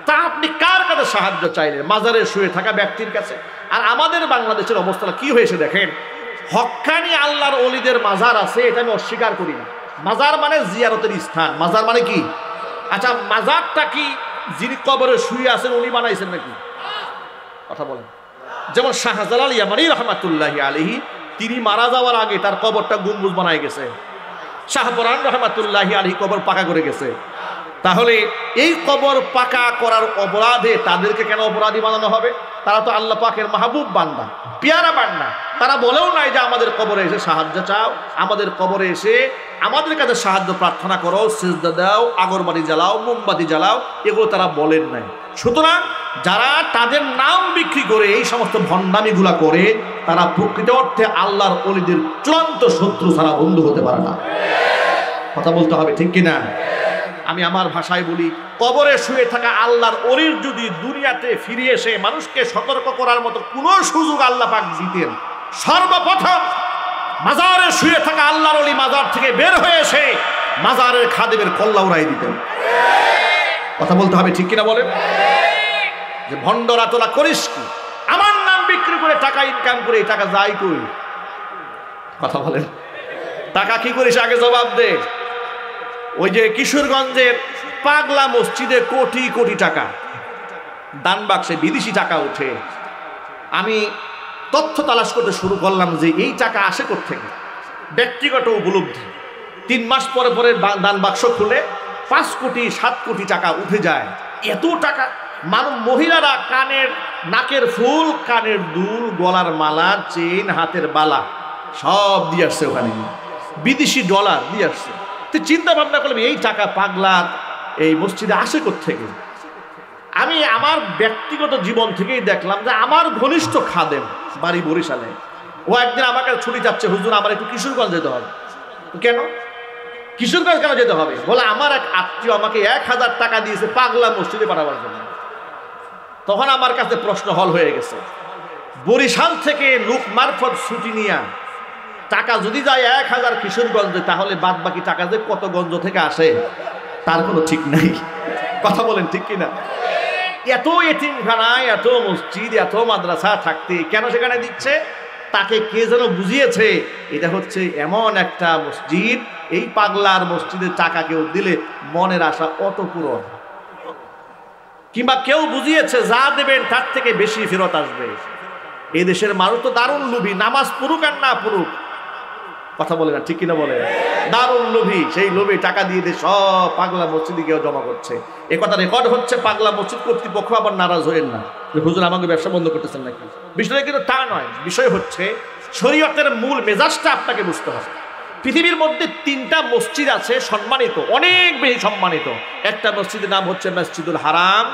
তা আপনি কার কাছে সাহায্য চাইলেন? মাজারে শুয়ে থাকা ব্যক্তির কাছে। আর আমাদের বাংলাদেশের অবস্থাটা কি হয়েছে দেখেন, হক্কানি আল্লাহর ওলিদের মাজার আছে, এটা আমি অস্বীকার করি না। মাজার মানে জিয়ারতের স্থান। মাজার মানে কি? আচ্ছা, মাজারটা কি যিনি কবরে শুয়ে আছেন উনি বানাইছেন নাকি? কথা বলেন। যেমন শাহজালাল ইয়ামানী রহমাতুল্লাহি আলাইহি, তিনি মারা যাওয়ার আগে তার কবরটা গম্বুজ বানায় গেছে। শাহপরান রহমাতুল্লাহি আলাইহি কবর পাকা করে গেছে। তাহলে এই কবর পাকা করার অপরাধে তাদেরকে কেন অপরাধী বানানো হবে? তারা তো আল্লাহ পাকের মাহবুব বান্দা, পিয়ারা বান্দা। তারা বলেও নাই যে আমাদের কবরে এসে সাহায্য চাও, আমাদের কবরে এসে আমাদের কাছে সাহায্য প্রার্থনা করো, সিজদা দাও, আগরবাতি জ্বালাও, মোমবাতি জ্বালাও, এগুলো তারা বলেন নাই। সুতরাং যারা তাদের নাম বিক্রি করে এই সমস্ত ভণ্ডামিগুলা করে, তারা প্রকৃত অর্থে আল্লাহর ওলিদের চূড়ান্ত শত্রু ছাড়া বন্ধু হতে পারে না। কথা বলতে হবে, ঠিক কিনা? আমি আমার ভাষায় বলি, কবরে শুয়ে থাকা আল্লাহর ওলির যদি দুনিয়াতে ফিরে এসে মানুষকে সতর্ক করার মতো কোনো সুযোগ আল্লাহ পাক দিতেন, সর্বপ্রথম মাজারে শুয়ে থাকা আল্লাহর ওলি মাজার থেকে বের হয়ে এসে মাজারের খাদেমের কল্লা উড়াই দিতেন। কথা বলতে হবে, ঠিক কিনা বলেন? যে ভণ্ডরা তোলা করিস কি? আমার নাম বিক্রি করে টাকা ইনকাম করে এই টাকা যাই কই। কথা বলেন, টাকা কি করিস আগে জবাব দে। ওই যে কিশোরগঞ্জের পাগলা মসজিদে কোটি কোটি টাকা দান বাক্সে বিদেশি টাকা ওঠে। আমি তথ্য তালাশ করতে শুরু করলাম যে এই টাকা আসে কোত্থেকে। ব্যক্তিগত উপলব্ধি, 3 মাস পরে পরে দান বাক্স খুলে 5 কোটি 7 কোটি টাকা উঠে যায়। এত টাকা মহিলারা কানের নাকের ফুল, কানের দুল, গলার মালা, চেন, হাতের বালা সব দিয়ে আসছে, ওখানে বিদেশি ডলার দিয়ে আসছে। তো চিন্তা ভাবনা করলাম এই টাকা পাগলার এই মসজিদে আসে কোত্থেকে। আমি আমার ব্যক্তিগত জীবন থেকেই দেখলাম যে আমার ঘনিষ্ঠ খাদেম বাড়ি বরিশালে, ও একদিন আমাকে ছুটি যাচ্ছে, হুজুর আমার একটু কিশোরগঞ্জ যেতে হবে। কেন কিশোরগঞ্জ কেন যেতে হবে? বলে আমার এক আত্মীয় আমাকে 1000 টাকা দিয়েছে পাগলা মসজিদে পাঠাবার জন্য। তখন আমার কাছে প্রশ্ন হল হয়ে গেছে, বরিশাল থেকে লোক মারফত ছুটি নিয়ে টাকা যদি যায় 1000 কিশোরগঞ্জে, তাহলে বাদ বাকি টাকা যে কত গঞ্জ থেকে আসে তার কোনো ঠিক নাই। কথা বলেন, ঠিক কিনা? এত এতিমখানা, এত মসজিদ, এত মাদ্রাসা থাকতে কেন সেখানে দিচ্ছে? তাকে কে যেন বুঝিয়েছে এটা হচ্ছে এমন একটা মসজিদ, এই পাগলার মসজিদের টাকা কেউ দিলে মনের আশা অত পূরণ। কিংবা কেউ বুঝিয়েছে যা দেবেন তার থেকে বেশি ফেরত আসবে। এই দেশের মানুষ তো দারুণ লোভী, নামাজ পড়ুক আর না পড়ুক। কথা বলে না, ঠিক কিনা বলে? দারুণ লোভী, সেই লোভে টাকা দিয়ে দিয়ে সব পাগলা মসজিদে গিয়ে জমা করছে। এ কথা রেকর্ড হচ্ছে, পাগলা মসজিদ কর্তৃপক্ষ আবার নারাজ হয়েন না যে হুজুর আমাকে ব্যবসা বন্ধ করতেছেন নাকি। বিষয়টা কিন্তু তা নয়। বিষয় হচ্ছে শরীয়তের মূল মেজাজটা আপনাকে বুঝতে হবে। পৃথিবীর মধ্যে 3টা মসজিদ আছে সম্মানিত, অনেক বেশি সম্মানিত। একটা মসজিদের নাম হচ্ছে মসজিদুল হারাম,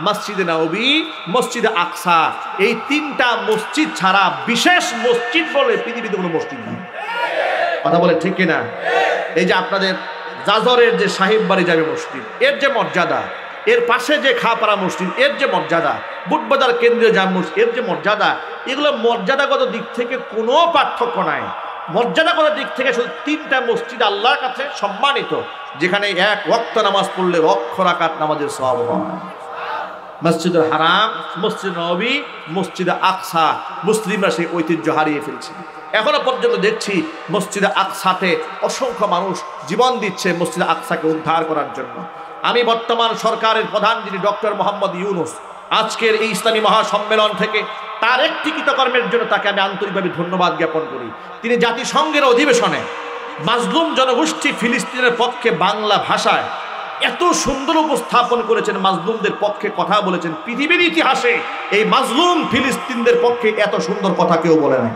মসজিদে নববী, মসজিদে আকসা। এই 3টা মসজিদ ছাড়া বিশেষ মসজিদ বলে পৃথিবীতে কোনো মসজিদ নেই। কথা বলে, ঠিক কিনা? এই যে আপনাদের জাজরের যে সাহেব বাড়ি যাবে মসজিদ, এর যে মর্যাদা, এর পাশে যে খাপাড়া মসজিদ, এর যে মর্যাদা, বুটবাজার কেন্দ্রীয় জামে মসজিদ, এর যে মর্যাদা, এগুলো মর্যাদাগত দিক থেকে কোনো পার্থক্য নাই। মর্যাদাগত দিক থেকে শুধু 3টা মসজিদ আল্লাহর কাছে সম্মানিত, যেখানে 1 ওয়াক্ত নামাজ পড়লে 1 রাকাত নামাজের সওয়াব হয়। মসজিদুল হারাম, মসজিদ নববী, মসজিদে আকসা। মুসলিমরা সেই ঐতিহ্য হারিয়ে ফেলছে। এখনো পর্যন্ত দেখছি মসজিদে আকসাতে অসংখ্য মানুষ জীবন দিচ্ছে মসজিদে আকসাকে উদ্ধার করার জন্য। আমি বর্তমান সরকারের প্রধান যিনি ডক্টর মোহাম্মদ ইউনূস, আজকের এই ইসলামী মহাসম্মেলন থেকে তার একটি কৃতকর্মের জন্য তাকে আমি আন্তরিকভাবে ধন্যবাদ জ্ঞাপন করি। তিনি জাতিসংঘের অধিবেশনে মাজলুম জনগোষ্ঠী ফিলিস্তিনের পক্ষে বাংলা ভাষায় এত সুন্দর উপস্থাপন করেছেন, মাজলুমদের পক্ষে কথা বলেছেন। পৃথিবীর ইতিহাসে এই মাজলুম ফিলিস্তিনদের পক্ষে এত সুন্দর কথা কেউ বলে নাই।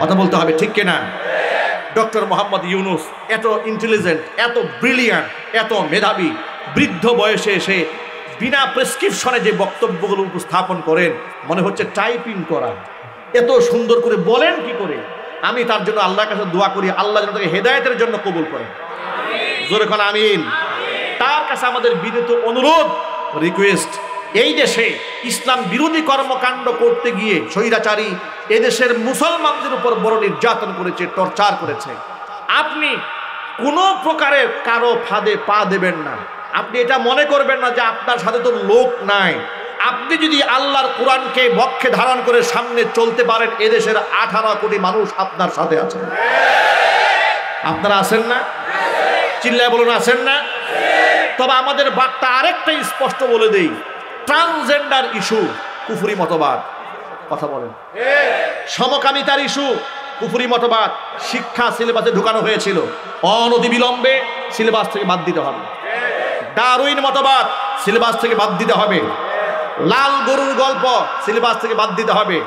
কথা বলতে হবে, ঠিক কিনা? ডক্টর মোহাম্মদ ইউনূস এত ইন্টেলিজেন্ট, এত ব্রিলিয়ান্ট, এত মেধাবী, বৃদ্ধ বয়সে এসে বিনা প্রেসক্রিপশনে যে বক্তব্যগুলো উপস্থাপন করেন, মনে হচ্ছে টাইপিং করা। এত সুন্দর করে বলেন কি করে? আমি তার জন্য আল্লাহর কাছে দোয়া করি, আল্লাহ যেন তাকে হেদায়েতের জন্য কবুল করেন। জোরে কোন আমিন। তার কাছে আমাদের বিনীত অনুরোধ, রিকোয়েস্ট, এই দেশে ইসলাম বিরোধী কর্মকাণ্ড করতে গিয়ে স্বৈরাচারী এদেশের মুসলমানদের উপর বড় নির্যাতন করেছে, টর্চার করেছে। আপনি কোনো প্রকারের কারো ফাঁদে পা দেবেন না। আপনি এটা মনে করবেন না যে আপনার সাথে তো লোক নাই। আপনি যদি আল্লাহর কোরআনকে বক্ষে ধারণ করে সামনে চলতে পারেন, এদেশের 18 কোটি মানুষ আপনার সাথে আছে। আপনারা আছেন না? চিল্লায় বলুন, আছেন না? তবে আমাদের বার্তা আরেকটা স্পষ্ট বলে দেই, ট্রান্সজেন্ডার ইস্যু কুফরি মতবাদ। কথা বলেন। সমকামিতার ইস্যু কুফরি মতবাদ। শিক্ষা সিলেবাসে ঢুকানো হয়েছিল, অনতিবিলম্বে সিলেবাস থেকে বাদ দিতে হবে। ডারউইন মতবাদ সিলেবাস থেকে বাদ দিতে হবে। লাল গরুর গল্প সিলেবাস থেকে বাদ দিতে হবে।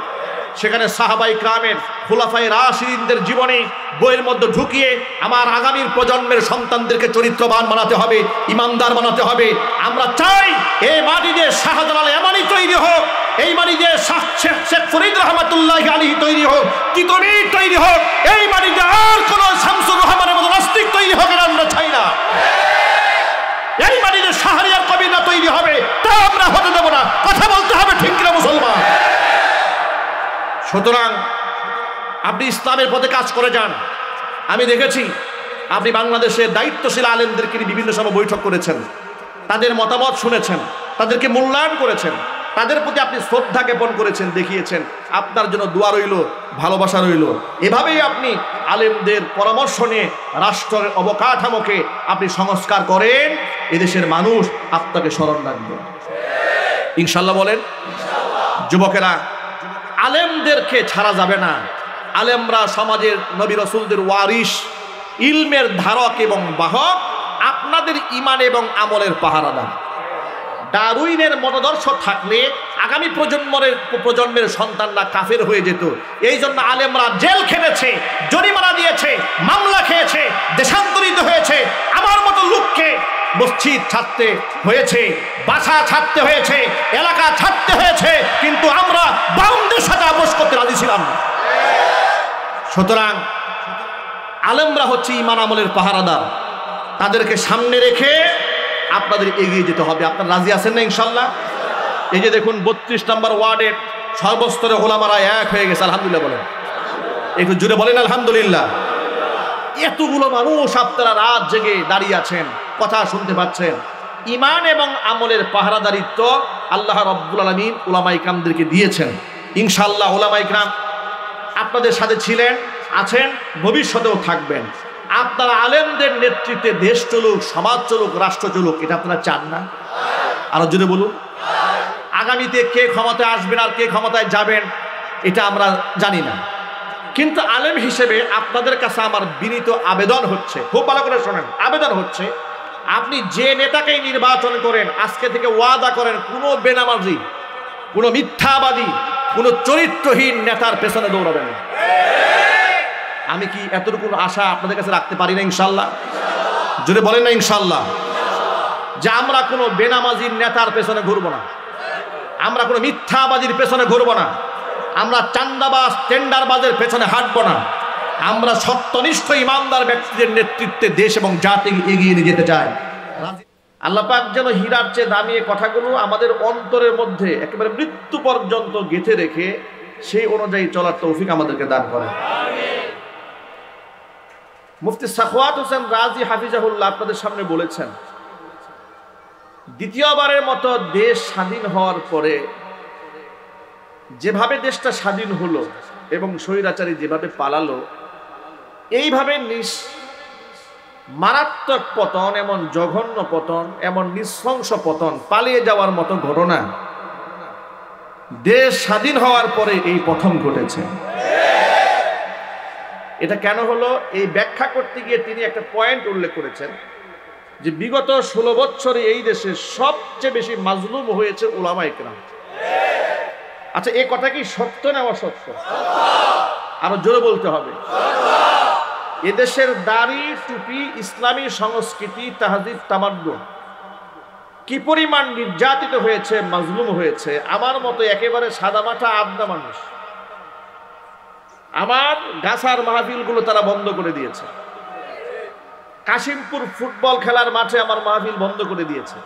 সেখানে সাহাবাই কিরামের খুলাফায়ে রাশিদিনদের জীবনী বইয়ের মধ্যে ঢুকিয়ে আমার আগামীর প্রজন্মের সন্তানদেরকে চরিত্রবান বানাতে হবে, ইমানদার বানাতে হবে। আমরা চাই এই মাটিতে শাহজালাল এমনই তৈরি হোক, এই মাটিতে শেখ ফরিদ রহমাতুল্লাহ আলাইহি তৈরি হোক, তিতুমির তৈরি হোক, এই মাটিতে আর কোন শামসুর রহমানের মতো নাস্তিক তৈরি হোক না, আমরা চাই না। এই মাটিতে শাহরিয়ার কবিরা তৈরি হবে, তা আমরা হতে দেব না। কথা বলতে হবে ঠিক না মুসলমান? সুতরাং আপনি ইসলামের পথে কাজ করে যান। আমি দেখেছি আপনি বাংলাদেশের দায়িত্বশীল আলেমদেরকে বিভিন্ন সময় বৈঠক করেছেন, তাদের মতামত শুনেছেন, তাদেরকে মূল্যায়ন করেছেন, তাদের প্রতি আপনি শ্রদ্ধা জ্ঞাপন করেছেন, দেখিয়েছেন। আপনার জন্য দোয়া রইল, ভালোবাসা রইল। এভাবেই আপনি আলেমদের পরামর্শ নিয়ে রাষ্ট্রের অবকাঠামোকে আপনি সংস্কার করেন, এদেশের মানুষ আপনাকে স্মরণ রাখবে ইনশাল্লাহ। বলেন যুবকেরা, আলেমদেরকে ছাড়া যাবে না। আলেমরা সমাজের নবী রাসূলদের ওয়ারিস, ইলমের ধারক এবং বাহক, আপনাদের ঈমান এবং আমলের পাহারাদার। ডারউইনের মতাদর্শ থাকলে আগামী প্রজন্মের সন্তানরা কাফের হয়ে যেত। এই জন্য আলেমরা জেল খেটেছে, জরিমানা দিয়েছে, মামলা খেয়েছে, দেশান্তরিত হয়েছে। আমার মতো লোককে মসজিদ ছাড়তে হয়েছে, বাসা ছাড়তে হয়েছে, এলাকা ছাড়তে হয়েছে, কিন্তু আমরা বাউন্ডের সাথে আপোষ করতে রাজি ছিলাম। সুতরাং আলেমরা হচ্ছে ঈমান আমলের পাহারাদার, তাদেরকে সামনে রেখে আপনাদের এগিয়ে যেতে হবে। আপনারা রাজি আছেন না ইনশাল্লাহ? এই যে দেখুন 32 নম্বর ওয়ার্ডের সর্বস্তরে ওলামারা এক হয়ে গেছে, আলহামদুলিল্লাহ বলেন, একটু জুড়ে বলেন আলহামদুলিল্লাহ। এতগুলো মানুষ আপনারা রাত জেগে দাঁড়িয়ে আছেন, কথা শুনতে পাচ্ছেন। ঈমান এবং আমলের পাহারাদারিত্ব আল্লাহ রাব্বুল আলামিন উলামা ইকরামদেরকে দিয়েছেন। ইনশাআল্লাহ উলামা ইকরাম আপনাদের সাথে ছিলেন, আছেন, ভবিষ্যতেও থাকবেন। আপনারা আলেমদের নেতৃত্বে দেশ চলুক, সমাজ চলুক, রাষ্ট্র চলুক, এটা আপনারা চান না? আরো যদি বলুন, আগামীতে কে ক্ষমতায় আসবেন আর কে ক্ষমতায় যাবেন এটা আমরা জানি না, কিন্তু আলেম হিসেবে আপনাদের কাছে আমার বিনীত আবেদন হচ্ছে, খুব ভালো করে শোনেন, আবেদন হচ্ছে, আপনি যে নেতাকেই নির্বাচন করেন আজকে থেকে ওয়াদা করেন কোনো বেনামাজি, কোনো মিথ্যাবাদী, কোনো চরিত্রহীন নেতার পেছনে দৌড়াবেন না। আমি কি এতটুকু আশা আপনাদের কাছে রাখতে পারি না ইনশাল্লাহ? যদি বলেন না ইনশাল্লাহ, যে আমরা কোনো বেনামাজির নেতার পেছনে ঘুরবো না, আমরা কোনো মিথ্যাবাদীর পেছনে ঘুরবো না, আমরা চান্দাবাজ টেন্ডারবাজের পেছনে হাঁটবো না, আমরা সত্যনিষ্ঠ ইমানদার ব্যক্তিদের নেতৃত্বে দেশ এবং জাতি এগিয়ে নিয়ে যেতে চাই। আল্লাহ পাক যেন হীরার চেয়ে দামি কথাগুলো আমাদের অন্তরের মধ্যে একেবারে মৃত্যু পর্যন্ত গেঁথে রেখে সেই অনুযায়ী চলার তৌফিক আমাদেরকে দান করেন। মুফতি সাখাওয়াত হোসেন রাজি হাফিজাহুল্লাহ আপনাদের সামনে বলেছেন, দ্বিতীয়বারের মতো দেশ স্বাধীন হওয়ার পরে যেভাবে দেশটা স্বাধীন হলো এবং স্বৈরাচারী যেভাবে পালালো, এইভাবে মারাত্মক পতন, এমন জঘন্য পতন, এমন নৃশংস পতন, পালিয়ে যাওয়ার মতো ঘটনা দেশ স্বাধীন হওয়ার পরে এই প্রথম ঘটেছে। এটা কেন হলো এই ব্যাখ্যা করতে গিয়ে তিনি একটা পয়েন্ট উল্লেখ করেছেন যে বিগত 16 বছরে এই দেশে সবচেয়ে বেশি মাজলুম হয়েছে উলামা ইকরাম। আচ্ছা, এই কথা কি সত্য না অসত্য? আরো জোরে বলতে হবে। এদেশের দাড়ি, টুপি, ইসলামী সংস্কৃতি, তাহজিব, তামাদ্দুন কি পরিমাণ নির্যাতিত হয়েছে, মাজলুম হয়েছে। আমার মতো একেবারে সাদামাটা আবদা মানুষ, আমার গাছার মাহফিলগুলো তারা বন্ধ করে দিয়েছে। কাশিমপুর ফুটবল খেলার মাঠে আমার মাহফিল বন্ধ করে দিয়েছে,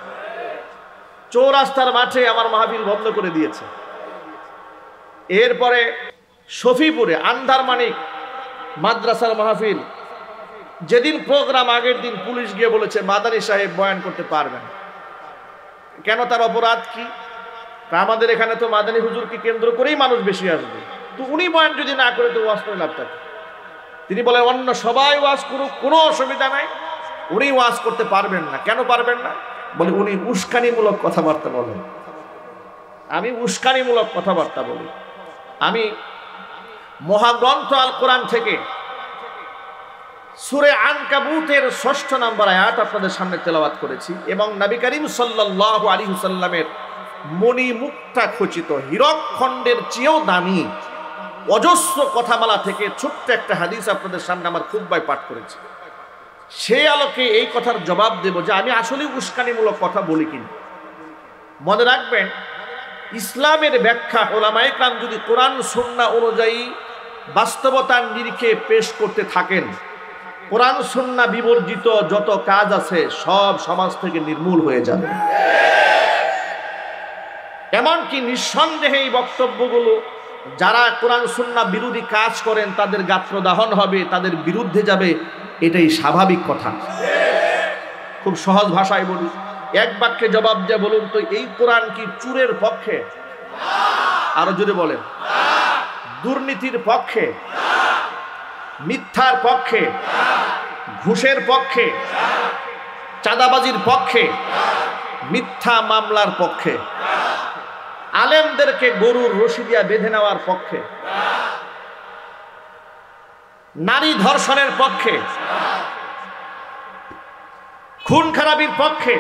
চৌরাস্তার মাঠে আমার মাহফিল বন্ধ করে দিয়েছে। এরপরে শফিপুরে আন্ধারমানিক মাদ্রাসার মাহফিল, যেদিন প্রোগ্রাম আগের দিন পুলিশ গিয়ে বলেছে মাদানী সাহেব বয়ান করতে পারবেন। কেন, তার অপরাধ কি? আমাদের এখানে তো মাদানী হুজুরকে কেন্দ্র করেই মানুষ বেশি আসবে, তো উনি বয়ান যদি না করে তো ওয়াজ করে লাভ থাকে। তিনি বলেন অন্য সবাই ওয়াজ করুক, কোনো অসুবিধা নাই, উনি ওয়াজ করতে পারবেন না। কেন পারবেন না? বলে উনি উস্কানিমূলক কথাবার্তা বলেন। আমি উস্কানিমূলক কথাবার্তা বলি? আমি মহাগ্রন্থ আল কোরআন থেকে সূরা আনকাবুতের 6 নম্বর আয়াত আপনাদের সামনে তেলাওয়াত করেছি এবং নবী করিম সাল্লাল্লাহু আলাইহি ওয়াসাল্লামের মণিমুক্তা খচিত হীরক খণ্ডের চেয়েও দামি অজস্র কথামালা থেকে ছোট্ট একটা হাদিস আপনাদের সামনে আমার খুতবায় পাঠ করেছি। সেই আলোকে এই কথার জবাব দেব যে আমি আসলে উস্কানিমূলক কথা বলি কিনা। মনে রাখবেন, ইসলামের ব্যাখ্যা ওলামায়ে কেরাম যদি কোরআন সুন্নাহ অনুযায়ী বাস্তবতার নিরিখে পেশ করতে থাকেন, কোরআন সুন্নাহ বিবর্জিত যত কাজ আছে সব সমাজ থেকে নির্মূল হয়ে যাবে। এমনকি নিঃসন্দেহে এই বক্তব্যগুলো যারা কোরআন সুন্নাহ বিরোধী কাজ করেন তাদের গাত্রদাহন হবে, তাদের বিরুদ্ধে যাবে, এটাই স্বাভাবিক কথা। খুব সহজ ভাষায় বলি, এক বাক্যে জবাব দিয়ে বলুন তো, এই কোরআন কি চুরের পক্ষে? আরো জোরে বলেন। দুর্নীতির পক্ষে? মিথ্যার পক্ষে? ঘুষের পক্ষে? চাঁদাবাজির পক্ষে? মিথ্যা মামলার পক্ষে? আলেমদেরকে গরুর রশি দিয়া বেঁধে নেওয়ার পক্ষে? নারী ধর্ষণের পক্ষে? খুন খারাপির পক্ষে?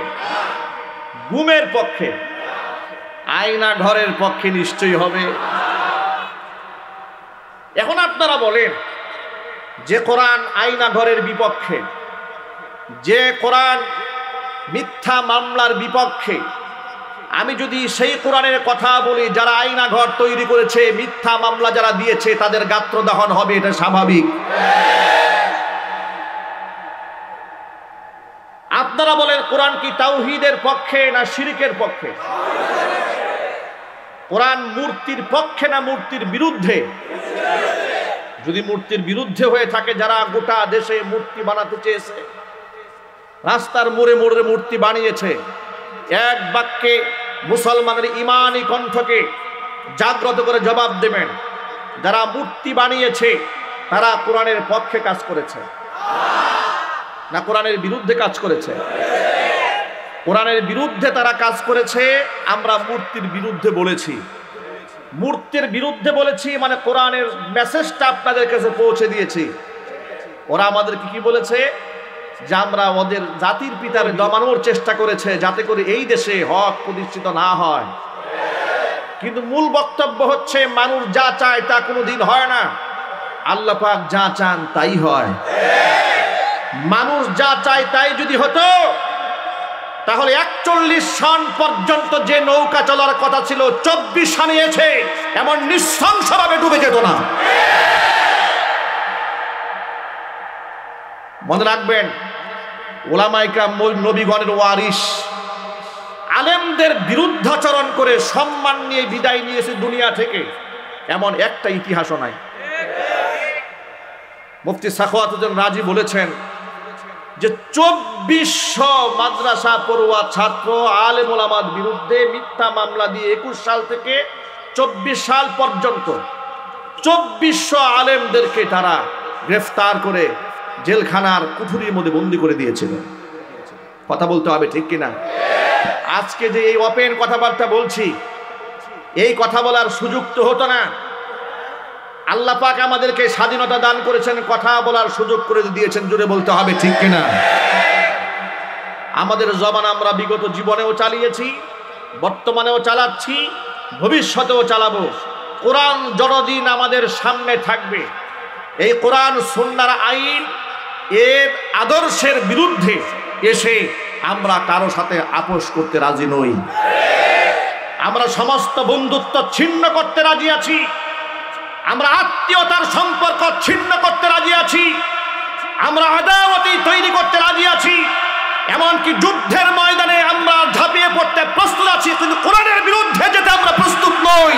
গুমের পক্ষে? আয়না ঘরের পক্ষে নিশ্চয়ই হবে। এখন আপনারা বলেন, যে কোরআন আয়না ঘরের বিপক্ষে, যে কোরআন মিথ্যা মামলার বিপক্ষে, আমি যদি সেই কোরআনের কথা বলি, যারা আয়না ঘর তৈরি করেছে, মিথ্যা মামলা যারা দিয়েছে, তাদের গাত্রদাহন হবে, এটা স্বাভাবিক। আপনারা বলেন, কোরআন কি তাওহীদের পক্ষে না শিরকের পক্ষে? কোরআন মূর্তির পক্ষে না মূর্তির বিরুদ্ধে? যদি মূর্তির বিরুদ্ধে হয়ে থাকে, যারা গোটা দেশে মূর্তি বানাতে চেয়েছে, রাস্তার মোড়ে মোড়ে মূর্তি বানিয়েছে, এক বাক্যে মুসলমানের ইমানি কণ্ঠকে জাগ্রত করে জবাব দেবেন, যারা মূর্তি বানিয়েছে তারা কোরআনের পক্ষে কাজ করেছে না কোরআনের বিরুদ্ধে কাজ করেছে? কোরআনের বিরুদ্ধে তারা কাজ করেছে। আমরা মূর্তির বিরুদ্ধে বলেছি। মূর্তির বিরুদ্ধে বলেছি মানে কোরআনের মেসেজটা আপনাদের কাছে পৌঁছে দিয়েছি। ওরা আমাদেরকে কি বলেছে? যে আমরা ওদের জাতির পিতার দমানোর চেষ্টা করেছে যাতে করে এই দেশে হক প্রতিষ্ঠিত না হয়। কিন্তু মূল বক্তব্য হচ্ছে, মানুষ যা চায় তা কোনোদিন হয় না, আল্লাহ পাক যা চান তাই হয়। মানুষ যা চায় তাই যদি হতো, তাহলে 41 সন পর্যন্ত যে নৌকা চলার কথা ছিল 24 সনে এসে এমন নৃশংসভাবে ডুবে যেত না। মনে রাখবেন, ওলামায়ে কেরাম নবীগণের ওয়ারিস, আলেমদের বিরুদ্ধাচরণ করে সম্মান নিয়ে বিদায় নিয়েছে দুনিয়া থেকে, এমন একটা ইতিহাসও নাই। মুফতি সাখাওয়াতুদ্দিন রাজি বলেছেন যে 2400 মাদ্রাসা পড়ুয়া ছাত্র আলেম ওলামার বিরুদ্ধে মিথ্যা মামলা দিয়ে 21 সাল থেকে 24 সাল পর্যন্ত 2400 আলেমদেরকে তারা গ্রেফতার করে জেলখানার কুঠুরির মধ্যে বন্দী করে দিয়েছিল। কথা বলতে হবে, ঠিক কিনা? আজকে যে এই ওপেন কথাবার্তা বলছি, এই কথা বলার সুযোগ তো হতো না। আল্লাহ পাক আমাদেরকে স্বাধীনতা দান করেছেন, কথা বলার সুযোগ করে দিয়েছেন, জুড়ে বলতে হবে, ঠিক কিনা? আমাদের জবান আমরা বিগত জীবনেও চালিয়েছি, বর্তমানেও চালাচ্ছি, ভবিষ্যতেও চালাবো। কোরআন যতদিন আমাদের সামনে থাকবে, এই কোরআন সুন্নাহর আইন এর আদর্শের বিরুদ্ধে এসে আমরা কারো সাথে আপোষ করতে রাজি নই। আমরা সমস্ত বন্ধুত্ব ছিন্ন করতে রাজি আছি, আমরা আত্মীয়তার সম্পর্ক ছিন্ন করতে রাজি আছি, আমরা আদাওয়াতি তৈরি করতে রাজি আছি, এমনকি যুদ্ধের ময়দানে আমরা ঝাঁপিয়ে পড়তে প্রস্তুত আছি, কিন্তু কোরআনের বিরুদ্ধে যেতে আমরা প্রস্তুত নই।